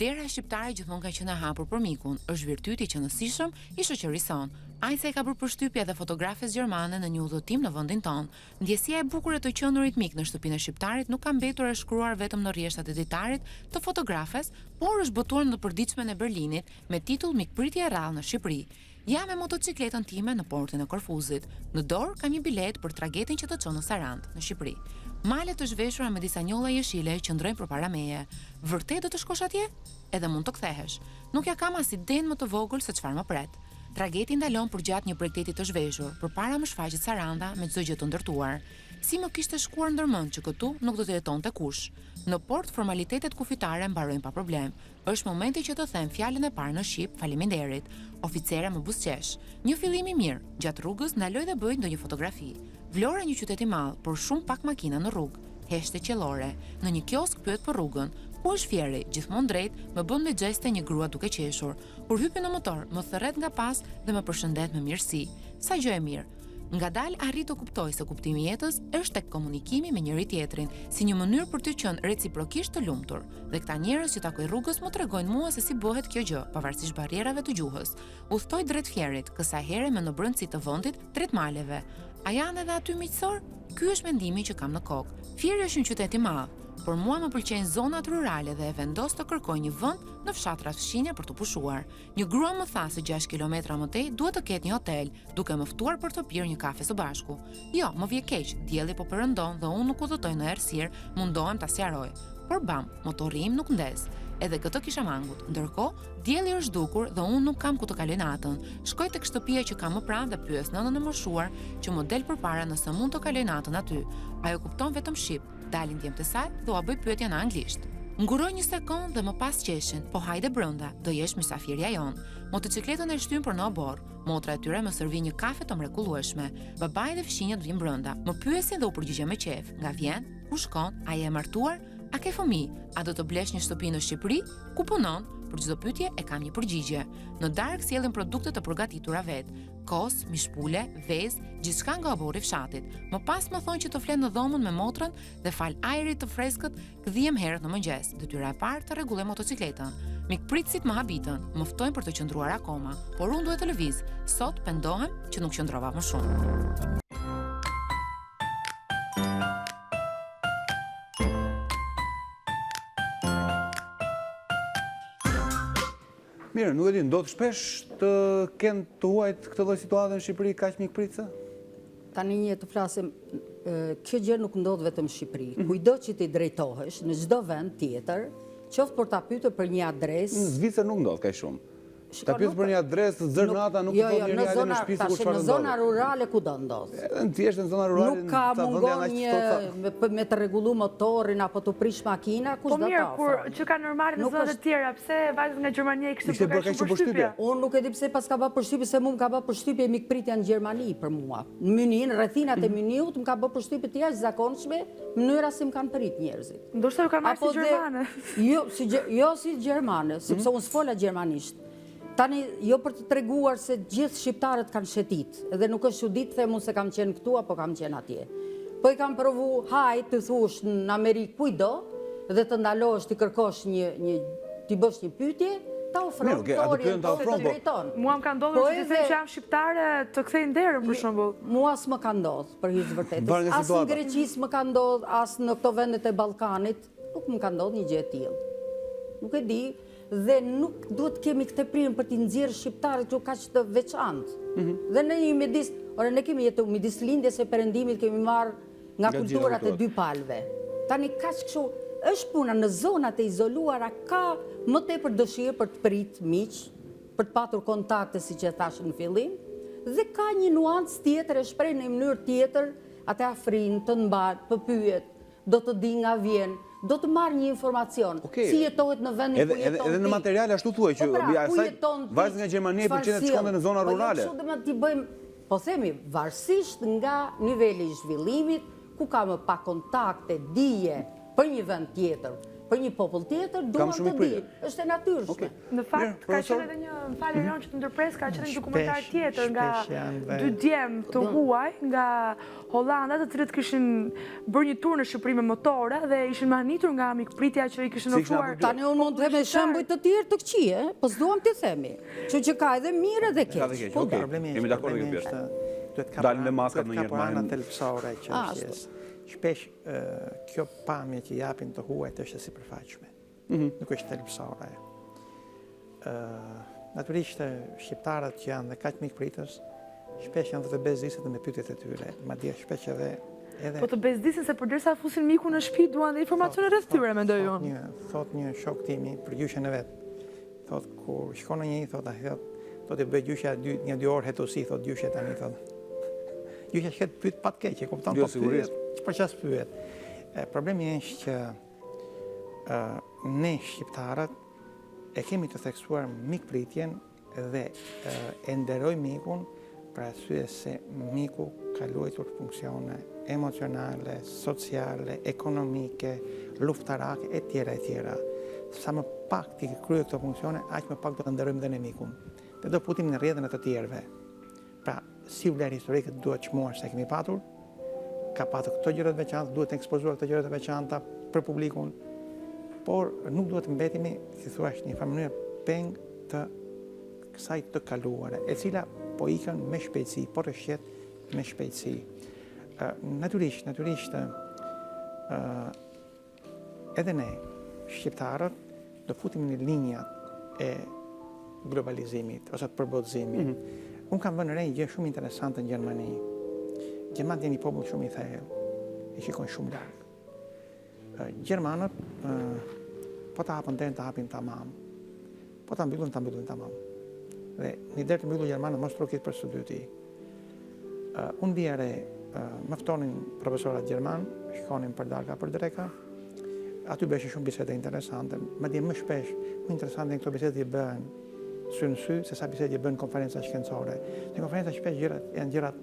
Dera shqiptare gjithmonë ka qenë e hapur për mikun, është virtyti që nësishëm i shoqërison. Ai se ka bërë përshtypje edhe fotografes gjermane në një udhëtim në vendin tonë. Ndjesia e bukur e të qendrit mik në shtëpinë e shqiptarit nuk ka mbetur e shkruar vetëm në rrjeshtat e ditarit të fotografes, por është botuar në përditshmen e Berlinit me titull Mikpritje e rrallë në Shqipëri. Jam me motocikletën time në portin e Korfuzit. Në dorë kam një bilet për tragetin që të çon në Sarand, në Shqipëri. Malet të zhveshura me disa njolla jeshile qëndrojnë përpara meje. Vërtet do të shkosh atje? Edhe mund të kthehesh. Nuk ja kam as iden më të vogël se çfarë më pret. Trageti ndalon përgjatë një projekteti të zhveshur, përpara më shfaqet Saranda me çdo gjë të ndërtuar. Si më kishte shkuar ndërmend që këtu nuk do të jetonte kush. Në port formalitetet kufitare mbarojnë pa problem. Është momenti që të them fjalën e parë në shqip, faleminderit. Oficera më buzëqesh. Një fillim i mirë. Gjatë rrugës ndaloj dhe bëj ndonjë fotografi. Vlora një qytet i madh, por shumë pak makina në rrugë. Heshte qellore. Në një kiosk pyet për rrugën. Ku është Fieri, gjithmonë drejt, më bën me gjeste një grua duke qeshur. Kur hypi në motor, më thërret nga pas dhe më përshëndet me mirësi. Sa gjë e mirë. Ngadalë arrit të kuptoj se kuptimi i jetës është tek komunikimi me njëri tjetrin, si një mënyrë për të qenë reciprokisht të lumtur. Dhe këta njerëz që takoj rrugës më tregojnë mua se si bëhet kjo gjë, pavarësisht barrierave të gjuhës. Udhtoj drejt Fierit, kësaj here me në brendësi të vendit, drejt maleve. A janë edhe aty miqësor? Ky është mendimi që kam në kokë. Fieri është një qytet i madh, por mua më pëlqejnë zonat rurale dhe e vendos të kërkoj një vend në fshatrat fshinje për të pushuar. Një grua më tha se 6 kilometra më tej duhet të ketë një hotel, duke më ftuar për të pirë një kafe së bashku. Jo, më vje keq, dielli po perëndon dhe unë nuk udhëtoj në errësirë, mundohem ta sqaroj. Por bam, motori im nuk ndez. Edhe këtë kisha mangut. Ndërkohë, dielli është dukur dhe unë nuk kam ku të kaloj natën. Shkoj tek shtëpia që kam më pranë dhe pyes nënën e moshuar që më del përpara nëse mund të kaloj natën aty. Ajo kupton vetëm shqip. Dalin djemt e saj dhe ua bëj pyetjen në anglisht. Nguroj një sekond dhe më pas qeshin, po hajde brenda, do jesh mysafirja jon. Motocikletën e shtym për në obor. Motra e tyre më servi një kafe të mrekullueshme. Babai dhe fëmijët vijnë brenda. Më pyesin dhe u përgjigjem me qejf. Nga vjen? Ku shkon? A je e martuar? A ke fëmijë? A do të blesh një shtëpi në Shqipëri? Ku punon? Për çdo pyetje e kam një përgjigje. Në darkë sjellin produkte të përgatitura vet. Kos, mishpule, vezë, gjithçka nga obori i fshatit. Më pas më thonë që të flen në dhomën me motrën dhe fal ajrit të freskët, kdhiem herët në mëngjes. Detyra e parë të rregulloj motocikletën. Mikpritësit më habitën, më ftojnë për të qëndruar akoma, por unë duhet të lëviz. Sot pendohem që nuk qëndrova më shumë. Mirë, nuk e di, ndodh shpesh të kenë të huajt këtë lloj situate në Shqipëri kaq mikpritëse? Tani një të flasim, kjo gjë nuk ndodh vetëm në Shqipëri. Kujdo që ti drejtohesh në çdo vend tjetër qoftë për ta pyetur për një adresë. Në Zvicër nuk ndodh kaq shumë. Ta pyes për një adresë zërnata nuk do të njëri hajde në shtëpi sikur çfarë ndodh. Në zona rurale ku do ndodh? Në thjesht në zona rurale nuk ka mungon një me të rregullu motorin apo të prish makina, kush do ta ofrojë? Po mirë, kur që ka normale në zonat e tjera, pse vajzat nga Gjermania i kishte bërë kaq përshtypje? Unë nuk e di pse pas ka bërë përshtypje, se mua më ka bërë përshtypje mikpritja në Gjermani për mua. Në Mynin, rrethinat e Myniut më ka bërë përshtypje të jashtëzakonshme, mënyra si më kanë prit njerëzit. Ndoshta ju kanë marrë si gjermane. Jo si gjermane, sepse unë s'fola gjermanisht. Tani, jo për të treguar se gjithë shqiptarët kanë shetit, edhe nuk është çudit them unë se kam qenë këtu apo kam qenë atje. Po i kam provu hajt të thush në Amerikë kujdo dhe të ndalosh të kërkosh t'i bësh një pyetje, ta ofron të drejton. Mua më ka ndodhur që të them që jam shqiptare të kthej nderën për shembull. Mua s'më ka ndodhur për hir të vërtetës. As në Greqi s'më ka ndodhur, as në këto vendet e Ballkanit, nuk më ka ndodhur një gjë e tillë. Nuk e di. Dhe nuk duhet kemi këtë primë për t'i nxjerrë shqiptarët që kaq të veçantë. Dhe në një midis, ne kemi jetu midis lindjes e perëndimit kemi marrë nga kulturat e dy palëve. Tani kaq kështu është puna në zonat e izoluara ka më tepër dëshirë për të prit miq, për të patur kontakte siç e thash në fillim, dhe ka një nuancë tjetër e shpreh në një mënyrë tjetër, atë afrin të mbat, të pyet, do të di nga vjen. Do të marrë një informacion, si jetohet në vendin ku jeton ti. Edhe në materiale ashtu thuaj që vajzat nga Gjermania përqenë të shkonde në zona rurale. Po themi, varësisht nga niveli i zhvillimit, ku ka më pa kontakte, dije për një vend tjetër, për një popull tjetër, duan të di. Është e natyrshme. Në fakt, ka qenë edhe një falë Ron që të ndërpres, ka qenë një dokumentar tjetër nga dy djemë të huaj nga Hollanda, të cilët kishin bërë një tur në Shqipëri me motore dhe ishin mahnitur nga mikpritja që i kishin ofruar. Tani unë mund të them shembuj të tjerë të këqije, po s'duam t'i themi. Që ka edhe mirë edhe keq. Problemi është dalin me maskat në njërë marrën telpsore që është shpesh kjo pamje që japin të huajt është e sipërfaqshme. Nuk është telpsore. Natyrisht shqiptarët që janë dhe kaq mikpritës, shpesh janë dhe të bezdisët me pyetjet e tyre, madje shpesh edhe po të bezdisin se përderisa fusin miku në shtëpi duan dhe informacione rreth tyre, mendoj unë. Thot një shok timi për gjyshen e vet. Thot kur shkon në një thot i bëj gjyshja një 2 orë hetosi, thot gjyshja tani thot. Gjyshja shket pyet pat keq, e kupton po pyet. Për çfarë pyet? Problemi është që ne shqiptarët e kemi të theksuar mikpritjen dhe e nderoj mikun për arsye se miku ka luajtur funksione emocionale, sociale, ekonomike, luftarake e tjera. Sa më pak ti krye këto funksione, aq më pak do të nderojmë dhe ne mikun. Dhe do putim në rrjedhën e të tjerëve. Pra, si vlerë historike duhet çmuar se kemi patur, ka patur këto gjëra të veçanta, duhet të ekspozuar këto gjëra të veçanta për publikun, por nuk duhet të mbetemi, si thua, në një mënyrë peng të kësaj të kaluare, e cila po ikën me shpejtësi, po rrëshqet me shpejtësi. Natyrisht, edhe ne, shqiptarët, do futim në linjat e globalizimit, ose të përballëzimit. Unë kam vënë re një gjë shumë interesante në Gjermani. Gjermanët janë një popull shumë i thellë, i shikojnë shumë larg. Gjermanët, po ta hapën derën, ta hapin tamam. Po ta mbyllin tamam. Dhe një derë të mbyllur Gjermanët mos trokit për së dyti. Unë vija re, më ftonin profesorat gjerman, shkonin për darka për dreka, aty beshe shumë bisede interesante, madje më shpesh, më interesante në këto bisede i bëhen sy në sy, se sa bisede i bëhen konferenca shkencore. Në konferenca shpesh janë gjërat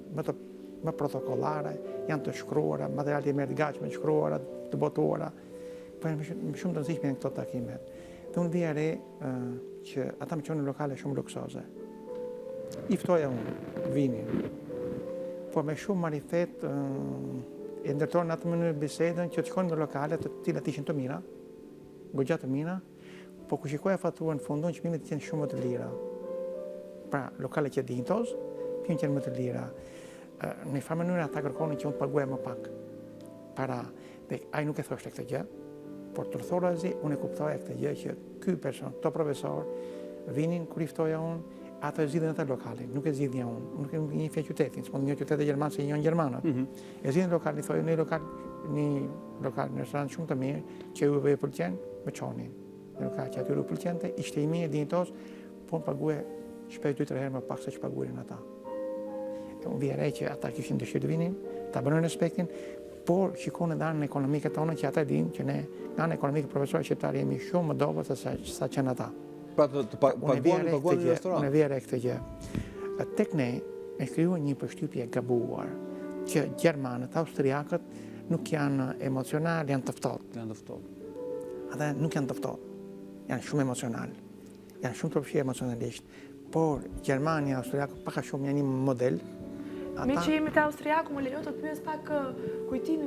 më protokollare, janë të shkruara, materialet i merr gatshme të shkruara, të botuara, po janë më shumë të rëndësishme në këto takimet. Dhe unë vija re që ata më qonin lokale shumë luksoze. I ftoja unë, vinin, po me shumë marifet e ndërtojnë në atë mënyrë bisedën që të shkojnë në lokale të cilat ishin të mira, goxha të mira, po ku shikoja faturën në fundon çmimet të qenë shumë më të lira. Pra, lokale që dintos, qenë më të lira. Në një farë mënyrë ata kërkonin që unë të paguaja më pak. Para, dhe ai nuk e thoshte këtë gjë, por tërthorazi unë e kuptoja këtë gjë që ky person, këto profesor, vinin kur i ftoja unë, ata e zgjidhin atë lokalin, nuk e zgjidhja unë. Nuk e një fjalë qytetin, s'mund një qytet e gjerman se njën gjermanët. E zgjidhin lokalin, thojë një lokal në restorant shumë të mirë, që ju e pëlqen, më çonin. që atyre u pëlqente, ishte i mirë, dinjitos, po në paguaj shpejt 2-3 herë më pak se që paguajnë ata. Unë vija re që ata kishin dëshirë të vinin, ta bënojnë respektin, por shikoni edhe anën ekonomike tonë që ata dinë që ne nga anën ekonomike profesorë shqiptarë jemi shumë më dobët se sa qenë ata. Pra të paguajnë në restoran. Unë vija re këtë gjë. Tek ne e krijuar një përshtypje gabuar që gjermanët, austriakët nuk janë emocional, janë të ftohtë. Ata nuk janë të ftohtë, janë shumë emocional, janë shumë të përfshirë emocionalisht, por Gjermania, austriakët pak a shumë janë një model. Mi që jemi të austriaku, më lejo të të pyes pak kujtim,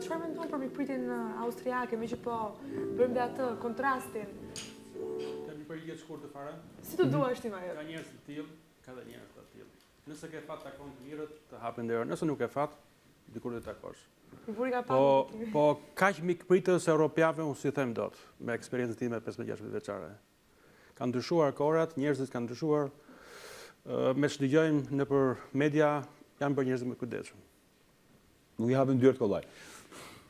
çfarë mendon për mikpritjen austriake, me që po bëjmë dhe atë kontrastin? Ka një përgjigje të shkurtër fare. Si të duash ti, Majo? Ka njerëz të tillë, ka dhe njerëz të tillë. Nëse ke fat takon të mirët, të hapin derën. Nëse nuk ke fat, dikur të takosh. Po kaq mikpritës europiave unë si them dot, me eksperiencën time 15-16 vjeçare. Kanë ndryshuar kohërat, njerëzit kanë ndryshuar. Me që dëgjojmë nëpër media, janë bërë njerëz më kujdesshëm. Nuk i hapin dyert kollaj.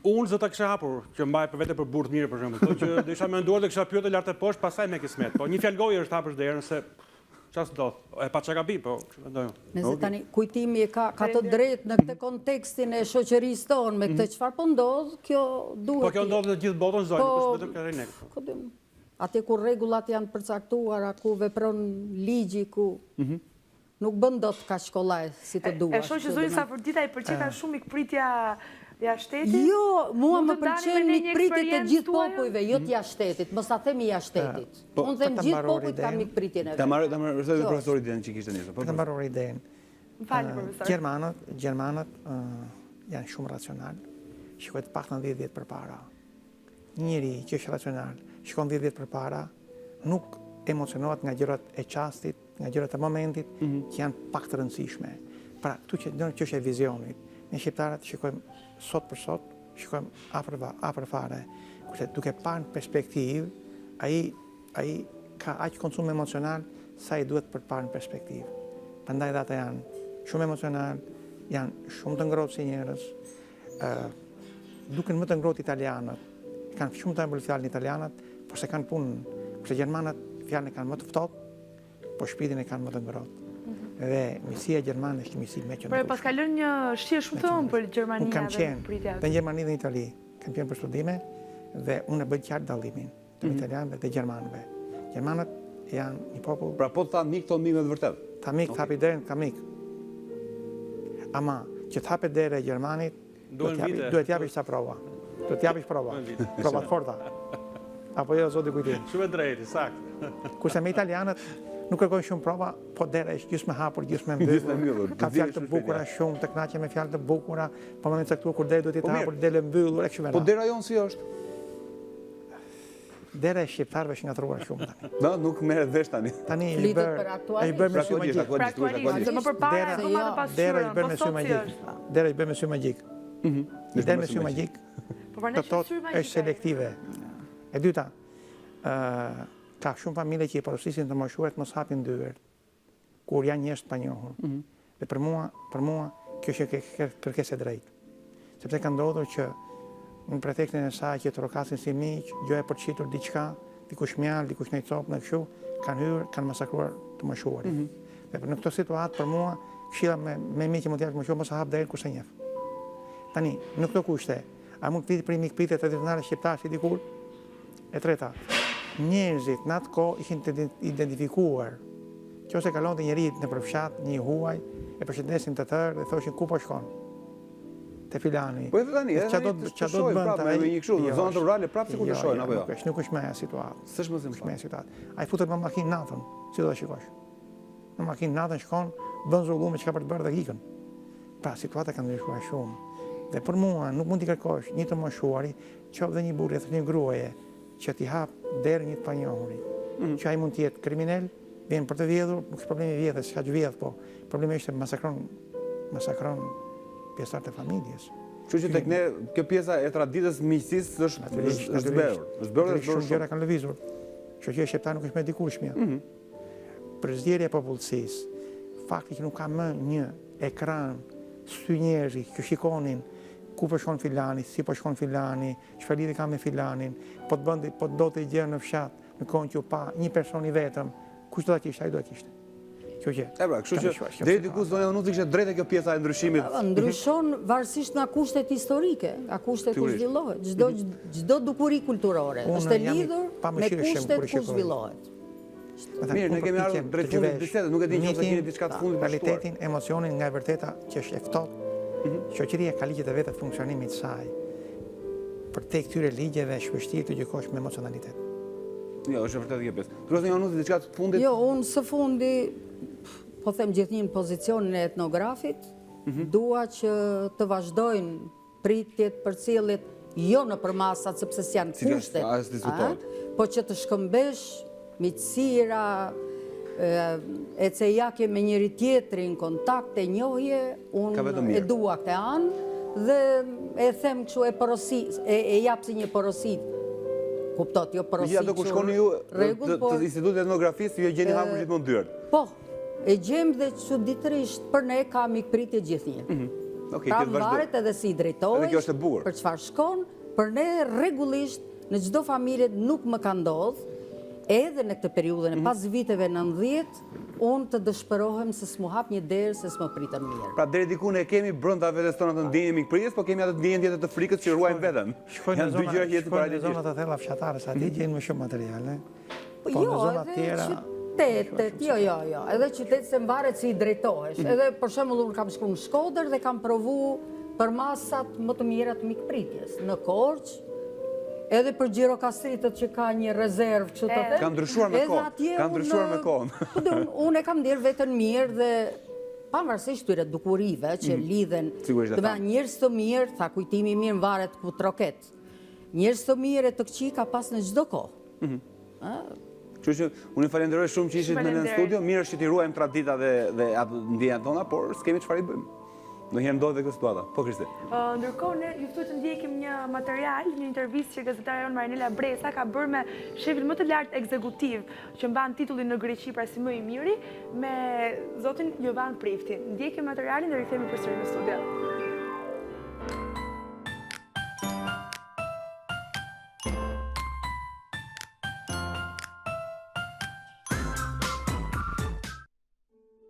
Unë zë ta kisha hapur, që mbaj për vete për burrë të mirë për shembull. Kto që do isha menduar të kisha pyetur lart e poshtë, pastaj me kismet. Po një fjalë goje është hapësh derën se çfarë do? E pa çka gabi, po kështu mendoj. Nëse tani kujtimi ka të drejtë në këtë kontekstin e shoqërisë tonë me këtë çfarë po ndodh, kjo duhet. Po kjo ndodh në gjithë botën zonjë, nuk është vetëm Karinek. Atje ku rregullat janë përcaktuara, ku vepron ligji, ku nuk bën dot kaq kollaj si të duash. E shoh që zonjë Safordita i pëlqeta shumë mikpritja jashtetit? Jo, mua më pëlqen mikpritjet e gjithë popujve, jo të jashtetit, mos ta themi jashtetit. Unë them gjithë popujt kanë mikpritjen e vet. Ta marrë profesori idenë që kishte nisur. Ta mbaroj idenë. Më falni, profesor. Gjermanët janë shumë racional. Shikojnë pak në 10 vjet përpara. Njëri që është racional, shikon 10 vjet përpara, nuk emocionohet nga gjërat e çastit, nga gjërat e momentit, që janë pak të rëndësishme. Pra, këtu që është e vizionit. Ne shqiptarët shikojmë sot për sot, shikojmë afër fare. Kurse duke parë në perspektivë, ai ka aq konsum emocional sa i duhet për të parë në perspektivë. Prandaj ata janë shumë emocional, janë shumë të ngrohtë si njerëz. Duken më të ngrohtë italianët. Kanë shumë të ëmbël fjalën italianët, por se kanë punën. Kurse gjermanët fjalën e kanë më të ftohtë, po shpirtin e kanë më të ngrohtë. Dhe misia gjermane është misi me që Por pas ka lënë një shqie shumë të ëmbël për Gjermania. Unë kam qenë dhe në Gjermani dhe në Itali, kam qenë për studime dhe unë e bëj qartë dallimin të italianëve dhe gjermanëve. Gjermanët janë një popull. Pra po të tha mik, thonë mik me të vërtet. Ta mik, të hapi derën, ka mik. Ama që të hapi derë e Gjermanit, duhet t'japish sa prova. Duhet t'japish prova. Prova të forta. Apo jo, zoti kujtim. Shumë e drejtë, saktë. Kurse me italianët nuk kërkojnë shumë prova, po dera është gjysmë hapur, gjysmë mbyllur. Ka fjalë të bukura shumë, të kënaqur me fjalë të bukura, po më caktuar kur dera duhet të hapur, dele mbyllur, e kështu me radhë. Po dera jonë si është? Dera e shqiptarëve është ngatruar shumë tani. No, nuk merret vesh tani. Tani i bër me sy magjik. Më përpara akoma të pasur. Dera i bër me sy magjik. Dera i bër me sy magjik. Dera me sy magjik. Të thotë është selektive. E dyta, ka shumë familje që i porosisin të moshuarit mos hapin dyert, kur janë njerëz të panjohur. Dhe për mua, kjo është kërkesë e drejtë. Sepse ka ndodhur që në pretekstin e saj që të rokasin si miq, gjoja për të shitur diçka, dikush mjal, dikush në copë në kështu, kanë hyrë, kanë masakruar të moshuarit. Dhe në këtë situatë për mua, këshilla me miq që mund të japë moshuar mos hap derën kurse njeh. Tani, në këto kushte, a mund të viti për mikpritje tradicionale shqiptare si dikur? E treta, njerëzit në atë kohë ishin të identifikuar që ose kalon të njerit në përfshat, një huaj, e përshëndesin të tërë dhe thoshin ku po shkon. Te filani. Po edhe tani, të shojnë prapë me një kështu, në zonat rurale prapë si ku të shojnë, apo jo? Nuk është me e situatë. S'është më simptomë. A i futet me makinë natën, si do të shikosh. Në makinë natën shkon, bën zullume çka për të bërë dhe ikën. Pra, situata ka ndryshuar shumë. Dhe për mua nuk mund t'i kërkosh një të moshuari, qoftë dhe një burrë, një gruaje, që t'i hap derën një të panjohuri. Që ai mund të jetë kriminal, vjen për të vjedhur, nuk është problemi i vjedhjes, s'ka që vjedh, po problemi është masakron pjesëtarët e familjes. Kështu që tek ne kjo pjesa e traditës miqësisë është zberur. Zberur shumë gjëra kanë lëvizur. Shoqëria shqiptare nuk është më dikurshmja. Përzgjedhja e popullsisë, fakti që nuk ka më një ekran sy njerëzi që shikonin ku po shkon filani, si po shkon filani, çfarë lidhje ka me filanin, po të ndodhte gjë në fshat, në kohën që u pa një person i vetëm, kush do ta kishte, ai do ta kishte. Kjo gjë. Kështu që deri diku zonja Unuzi kishte drejtë kjo pjesa e ndryshimit. Ndryshon varësisht nga kushtet historike, nga kushtet ku zhvillohet. Çdo dukuri kulturore është e lidhur me kushtet ku zhvillohet. Mirë, ne kemi ardhur drejt fundit bisedës, nuk e di nëse keni diçka të fundit të shtuar. Realitetin, emocionin nga e vërteta që është e ftohtë. Shoqëria ka ligjet e veta të funksionimit të saj. Për te këtyre ligjeve është vështirë të gjykosh me emocionalitet. Jo, është vërtet kjo pjesë. Profesor Januzi, diçka të fundit? Jo, unë së fundi po them gjithnjë në pozicionin e etnografit, dua që të vazhdojnë pritjet përcjellit jo në përmasat sepse janë kushtet, po që të shkëmbesh miqësira, ecejakje me njëri tjetrin, kontakte, njohje, unë e dua këtë anë dhe e them kështu e jap si një porosit. Kuptot, jo porosit që ku shkoni ju të Institutit Etnografisë, ju e gjeni hapur gjithmonë dyert. Po, e gjem dhe çuditërisht për ne ka mikpritje gjithnjë. Pra mbaret edhe si drejtohesh, për çfarë shkon, për ne rregullisht në çdo familje nuk më ka ndodhur, edhe në këtë periudhën e pas viteve 90, unë të dëshpërohem se s'mu hap një derë se s'më pritën mirë. Pra deri diku ne kemi brenda vetes tona të ndjenjë mikpritjes, po kemi atë ndjenjë tjetër të frikës që ruajmë veten. Shkojnë në zonat e thella fshatare, sa ti gjen më shumë materiale. Po në zonat tjera qytetet, jo. Edhe qytetet se mbaret si i drejtohesh. Edhe për shembull unë kam shkuar në Shkodër dhe kam provu përmasat më të mira të mikpritjes. Në Korçë, edhe për gjirokastritët që ka një rezervë, kështu të them. Ka ndryshuar me kohën. Unë e kam ndjerë vetën mirë dhe pavarësisht këtyre dukurive që lidhen, njerëz të mirë, tha kujtimi mirë varet ku troket. Njerëz të mirë e të këqij ka pas në çdo kohë. Kështu që unë falenderoj shumë që ishit në studio, mirë është që t'i ruajmë traditat dhe atë ndjenjat tona, por s'kemi çfarë i bëjmë. Ndonjëherë ndodhet kjo situata. Po Kristi. Ndërkohë ne ju ftojmë të ndjekim një material, një intervistë që gazetarja jonë Marinela Bresa ka bërë me shefin më të lartë ekzekutiv që mban titullin në Greqi pra si më i miri, me zotin Jovan Prifti. Ndjekim materialin dhe rikthehemi përsëri në studio.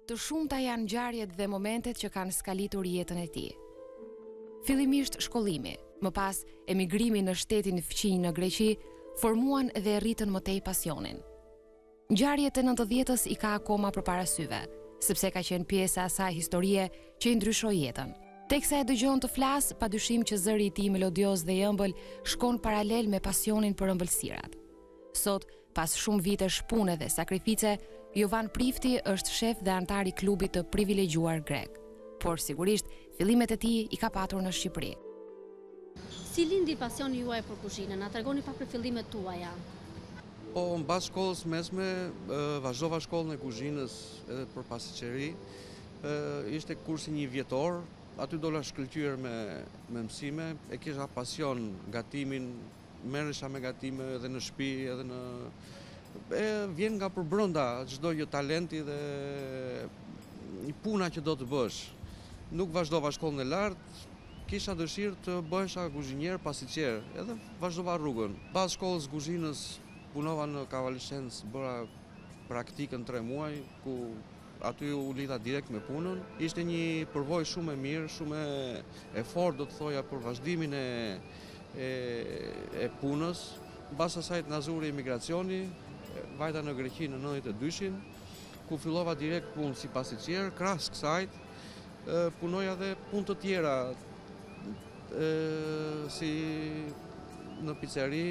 Të shumta janë ngjarjet dhe momentet që kanë skalitur jetën e tij. Fillimisht shkollimi, më pas emigrimi në shtetin fqinj në Greqi, formuan dhe rritën më tej pasionin. Ngjarjet e 90-s i ka akoma përpara syve, sepse ka qenë pjesë e asaj historie që i ndryshoi jetën. Teksa e dëgjon të flas, padyshim që zëri i tij melodioz dhe i ëmbël shkon paralel me pasionin për ëmbëlsirat. Sot, pas shumë vitesh pune dhe sakrifice, Jovan Prifti është shef dhe antar i klubit të privilegjuar grek, por sigurisht fillimet e tij i ka patur në Shqipëri. Si lindi pasioni juaj për kuzhinën? Na tregoni pak për fillimet tuaja. Po, mbas shkollës mesme, vazhdova shkollën e kuzhinës edhe për pasqeri. Ishte kursi një vjetor, aty dola shkëlqyer me mësime, e kisha pasion gatimin, merresha me gatime edhe në shtëpi, edhe në vjen nga përbrenda çdo gjë talenti dhe puna që do të bësh. Nuk vazhdova shkollën e lartë, kisha dëshirë të bëhesha kuzhinier pasqer, edhe vazhdova rrugën. Pas shkollës kuzhinës punova në Kavalishens, bëra praktikën 3 muaj, ku aty u lidha direkt me punën. Ishte një përvojë shumë e mirë, shumë e fortë do të thoja për vazhdimin e punës. Mbas asaj na zuri imigracioni, vajta në Greqi në 92-shin, ku fillova direkt punë si pasqer, krahas kësaj punoja dhe punë të tjera, si në pizzeri,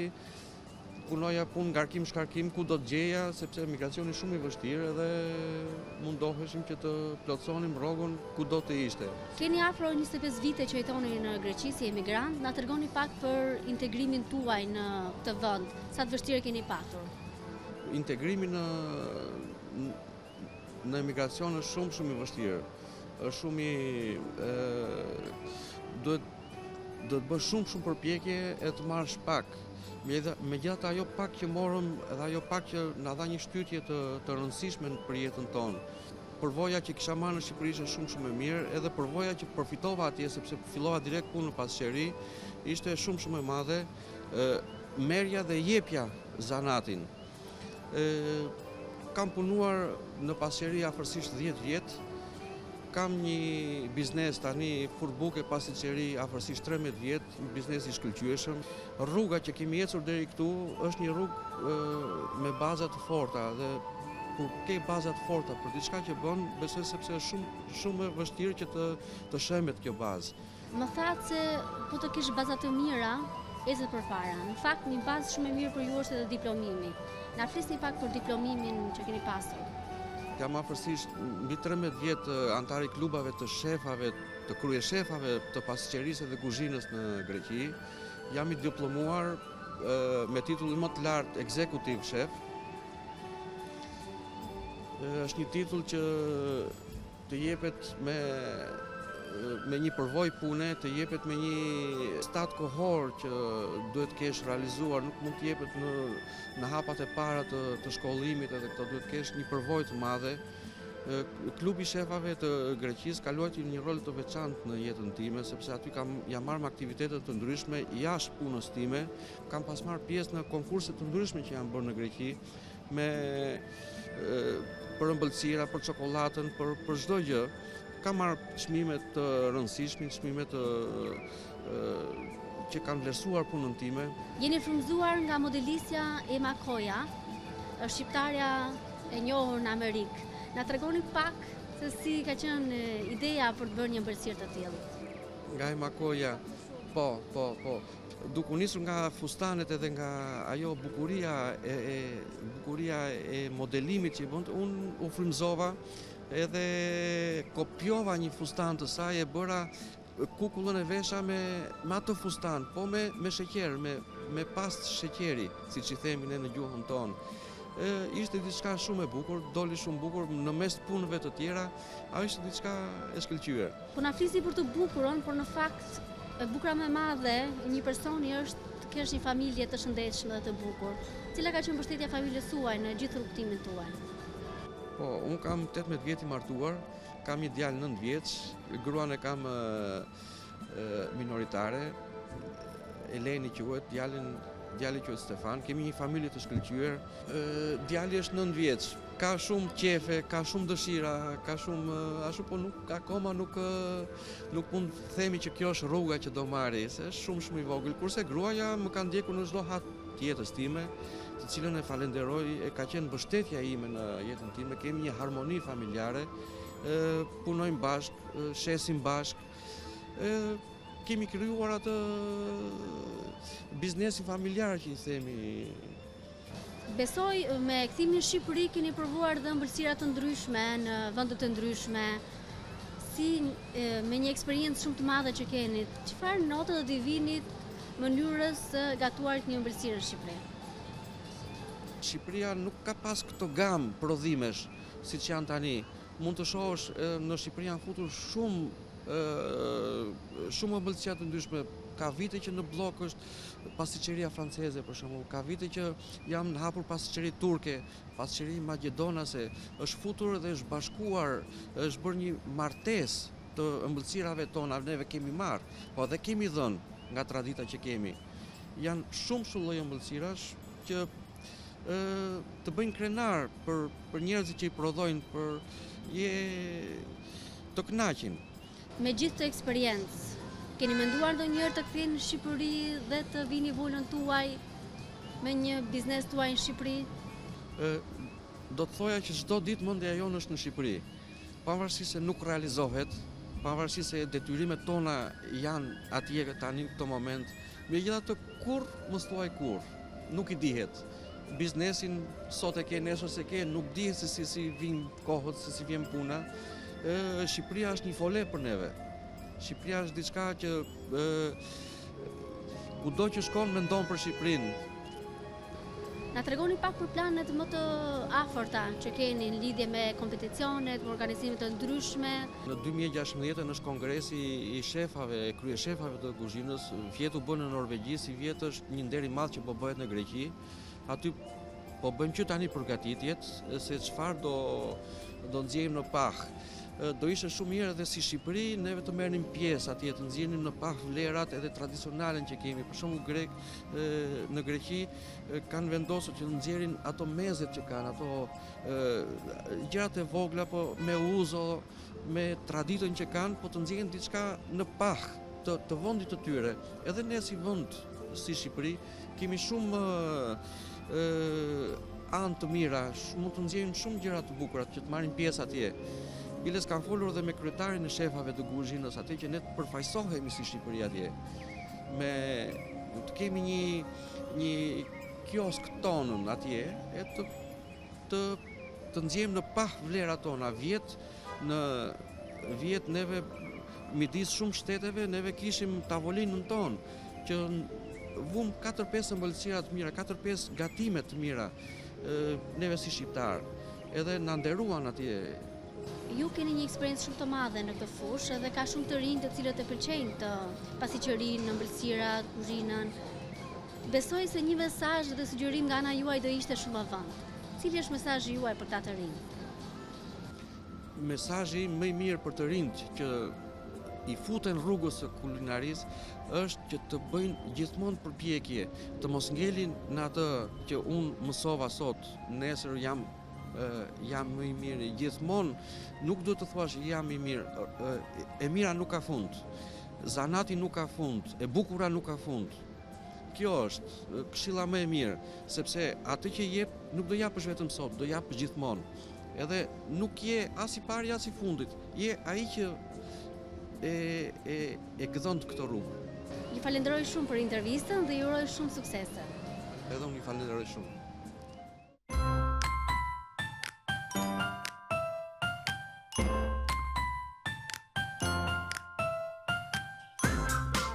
punoja punë ngarkim-shkarkim ku do të gjeja, sepse emigracioni shumë i vështirë dhe mundoheshim që të plotësonim rrogun ku do të ishte. Keni afro 25 vite që jetoni në Greqi si emigrant, na tregoni pak për integrimin tuaj në këtë vend. Sa të vështirë keni patur? Integrimi në emigracion është shumë i vështirë. Është shumë duhet të bësh shumë përpjekje e të marrësh pak. Megjithatë ajo pak që morëm dhe ajo pak që na dha një shtytje të rëndësishme për jetën tonë. përvoja që kisha marrë në Shqipëri ishte shumë e mirë, edhe përvoja që përfitova atje sepse fillova direkt punë në pasqeri, ishte shumë e madhe, merja dhe jepja zanatin. Kam punuar në pasqeri afërsisht 10 vjet. Kam një biznes tani furbuke pasqeri afërsisht 13 vjet, një biznes i shkëlqyeshëm. Rruga që kemi ecur deri këtu është një rrugë me baza të forta dhe kur ke baza të forta për diçka që bën, besoj sepse është shumë e vështirë që të shëmbet kjo bazë. Më thatë se po të kish baza të mira, ecet përpara. Në fakt, një bazë shumë e mirë për ju është edhe diplomimi. Na flisni pak për diplomimin që keni pasur. Jam afërsisht mbi 13 vjet antar i klubave të shefave, të kryeshefave të pasqerisë dhe kuzhinës në Greqi. Jam i diplomuar me titullin më të lartë executive chef. Është një titull që të jepet me një përvojë pune, të jepet me një stat kohor që duhet kesh realizuar, nuk mund të jepet në hapat e para të shkollimit, edhe këto duhet kesh një përvojë të madhe. Klubi i shefave të Greqisë ka luajtur një rol të veçantë në jetën time, sepse aty jam marrë me aktivitete të ndryshme jashtë punës time, kam pas marrë pjesë në konkurse të ndryshme që janë bërë në Greqi, për ëmbëlsira, për çokoladën, për çdo gjë. Kam marrë çmime të rëndësishme, çmime që kanë vlerësuar punën time. Jeni frymëzuar nga modelisja Ema Koja, është shqiptarja e njohur në Amerikë. Na tregoni pak se si ka qenë ideja për të bërë një ëmbëlsirë të tillë. Nga Ema Koja, po. Duke nisur nga fustanet edhe nga ajo bukuria e modelimit që i bënte, unë u frymëzova edhe kopjova një fustan të saj, e bëra kukullën e vesha me atë fustan, po me sheqer, me pastë sheqeri, siç i themi ne në gjuhën tonë. Ishte diçka shumë e bukur, doli shumë bukur në mes të punëve të tjera, ajo ishte diçka e shkëlqyer. Po na flisni për të bukurën, por në fakt e bukura më e madhe e një personi është të kesh një familje të shëndetshme dhe të bukur. Cila ka qenë mbështetja e familjes suaj në gjithë rrugtimin tuaj? Po, unë kam 18 vjet i martuar, kam një djalë 9 vjeç, gruan e kam minoritare, Eleni quhet, djali quhet Stefan, kemi një familje të shkëlqyer. Djali është 9 vjeç, ka shumë qefe, ka shumë dëshira, ka shumë ashtu, po akoma nuk mund të themi që kjo është rruga që do marri, se është shumë i vogël, kurse gruaja më ka ndjekur në çdo hat të jetës time, të cilën e falenderoj, e ka qenë mbështetja ime në jetën time, kemi një harmoni familjare, punojmë bashkë, shesim bashkë, kemi krijuar atë biznesin familjar që i themi. Besoj me kthimin në Shqipëri keni provuar dhe ëmbëlsira të ndryshme në vende të ndryshme. Si me një eksperiencë shumë të madhe që keni, çfarë note do t'i vinit mënyrës së gatuarit një ëmbëlsire në Shqipëri? Shqipëria nuk ka pas këto gamë prodhimesh siç janë tani. Mund të shohësh në Shqipëri janë futur shumë ëmbëlsira të ndryshme. Ka vite që në blok është pasticceria franceze, për shembull, ka vite që janë hapur pasticcerie turke, pasticcerie maqedonase, është futur dhe është bashkuar, është bërë një martesë të ëmbëlsirave tona, neve kemi marrë, po edhe kemi dhënë nga tradita që kemi. Janë shumë lloj ëmbëlsirash që të bëjnë krenar për njerëzit që i prodhojnë, të kënaqin. Me gjithë të eksperiencë, keni menduar ndonjëherë të ktheheni në Shqipëri dhe të vini volën tuaj me një biznes tuaj në Shqipëri? Do të thoja që çdo ditë mendja jonë është në Shqipëri. Pavarësisht se nuk realizohet, pavarësisht se detyrimet tona janë atje tani në këtë moment, megjithatë kurrë mos thuaj kurrë, nuk i dihet. Biznesin sot e ke, nesër se ke, nuk dihet se si vijnë kohët, se si vjen puna. Shqipëria është një fole për neve. Shqipëria është diçka që kudo që shkon mendon për Shqipërinë. Na tregoni pak për planet më të afërta që keni në lidhje me kompeticionet, me organizime të ndryshme. Në 2016 është kongresi i shefave, kryeshefave të kuzhinës. Vjetë u bën në Norvegji, si vjetë është një nder i madh që po bëhet në Greqi. Aty Po bëjmë që tani përgatitjet se çfarë do nxjerrim në pah. Do ishte shumë mirë edhe si Shqipëri, neve të merrnim pjesë atje, të nxjerrim në pah vlerat edhe tradicionalen që kemi. Për shembull në Greqi kanë vendosur që nxjerrin ato mezet që kanë, ato gjërat e vogla, po me uzo, me traditën që kanë, po të nxjerrin diçka në pah të vendit të tyre. Edhe ne si vend, si Shqipëri, kemi shumë anë të mira, mund të nxjerrim shumë gjëra të bukura që të marrin pjesë atje. Biles kanë folur dhe me kryetarin e shefave të kuzhinës atje që ne të përfaqësohemi si Shqipëri atje. Të kemi një kiosk tonën atje e të nxjerrim në pah vlerat tona. Vjet neve midis shumë shteteve neve kishim tavolinën tonë që vum 4-5 ëmbëlsira të mira, 4-5 gatime të mira neve si shqiptar. Edhe na nderuan atje. Ju keni një eksperiencë shumë të madhe në këtë fushë dhe ka shumë të rinj të cilët e pëlqejnë të pasqyrinë, ëmbëlsirat, kuzhinën. Besoj se një mesazh dhe sugjerim nga ana juaj do ishte shumë avant. Cili është mesazhi juaj për ta të rinj? Mesazhi më i mirë për të rinjt që i futen rrugës së kulinarisë është që të bëjnë gjithmonë përpjekje, të mos ngelin në atë që unë mësova sot, nesër jam më i mirë. Gjithmonë nuk duhet të thuash jam i mirë. E mira nuk ka fund. Zanati nuk ka fund, e bukura nuk ka fund. Kjo është këshilla më e mirë, sepse atë që jep nuk do japësh vetëm sot, do japësh gjithmonë. Edhe nuk je as i pari as i fundit, je ai që e gëdhon këtë rrugë. Ju falenderoj shumë për intervistën dhe ju uroj shumë suksese. Edhe unë ju falenderoj shumë.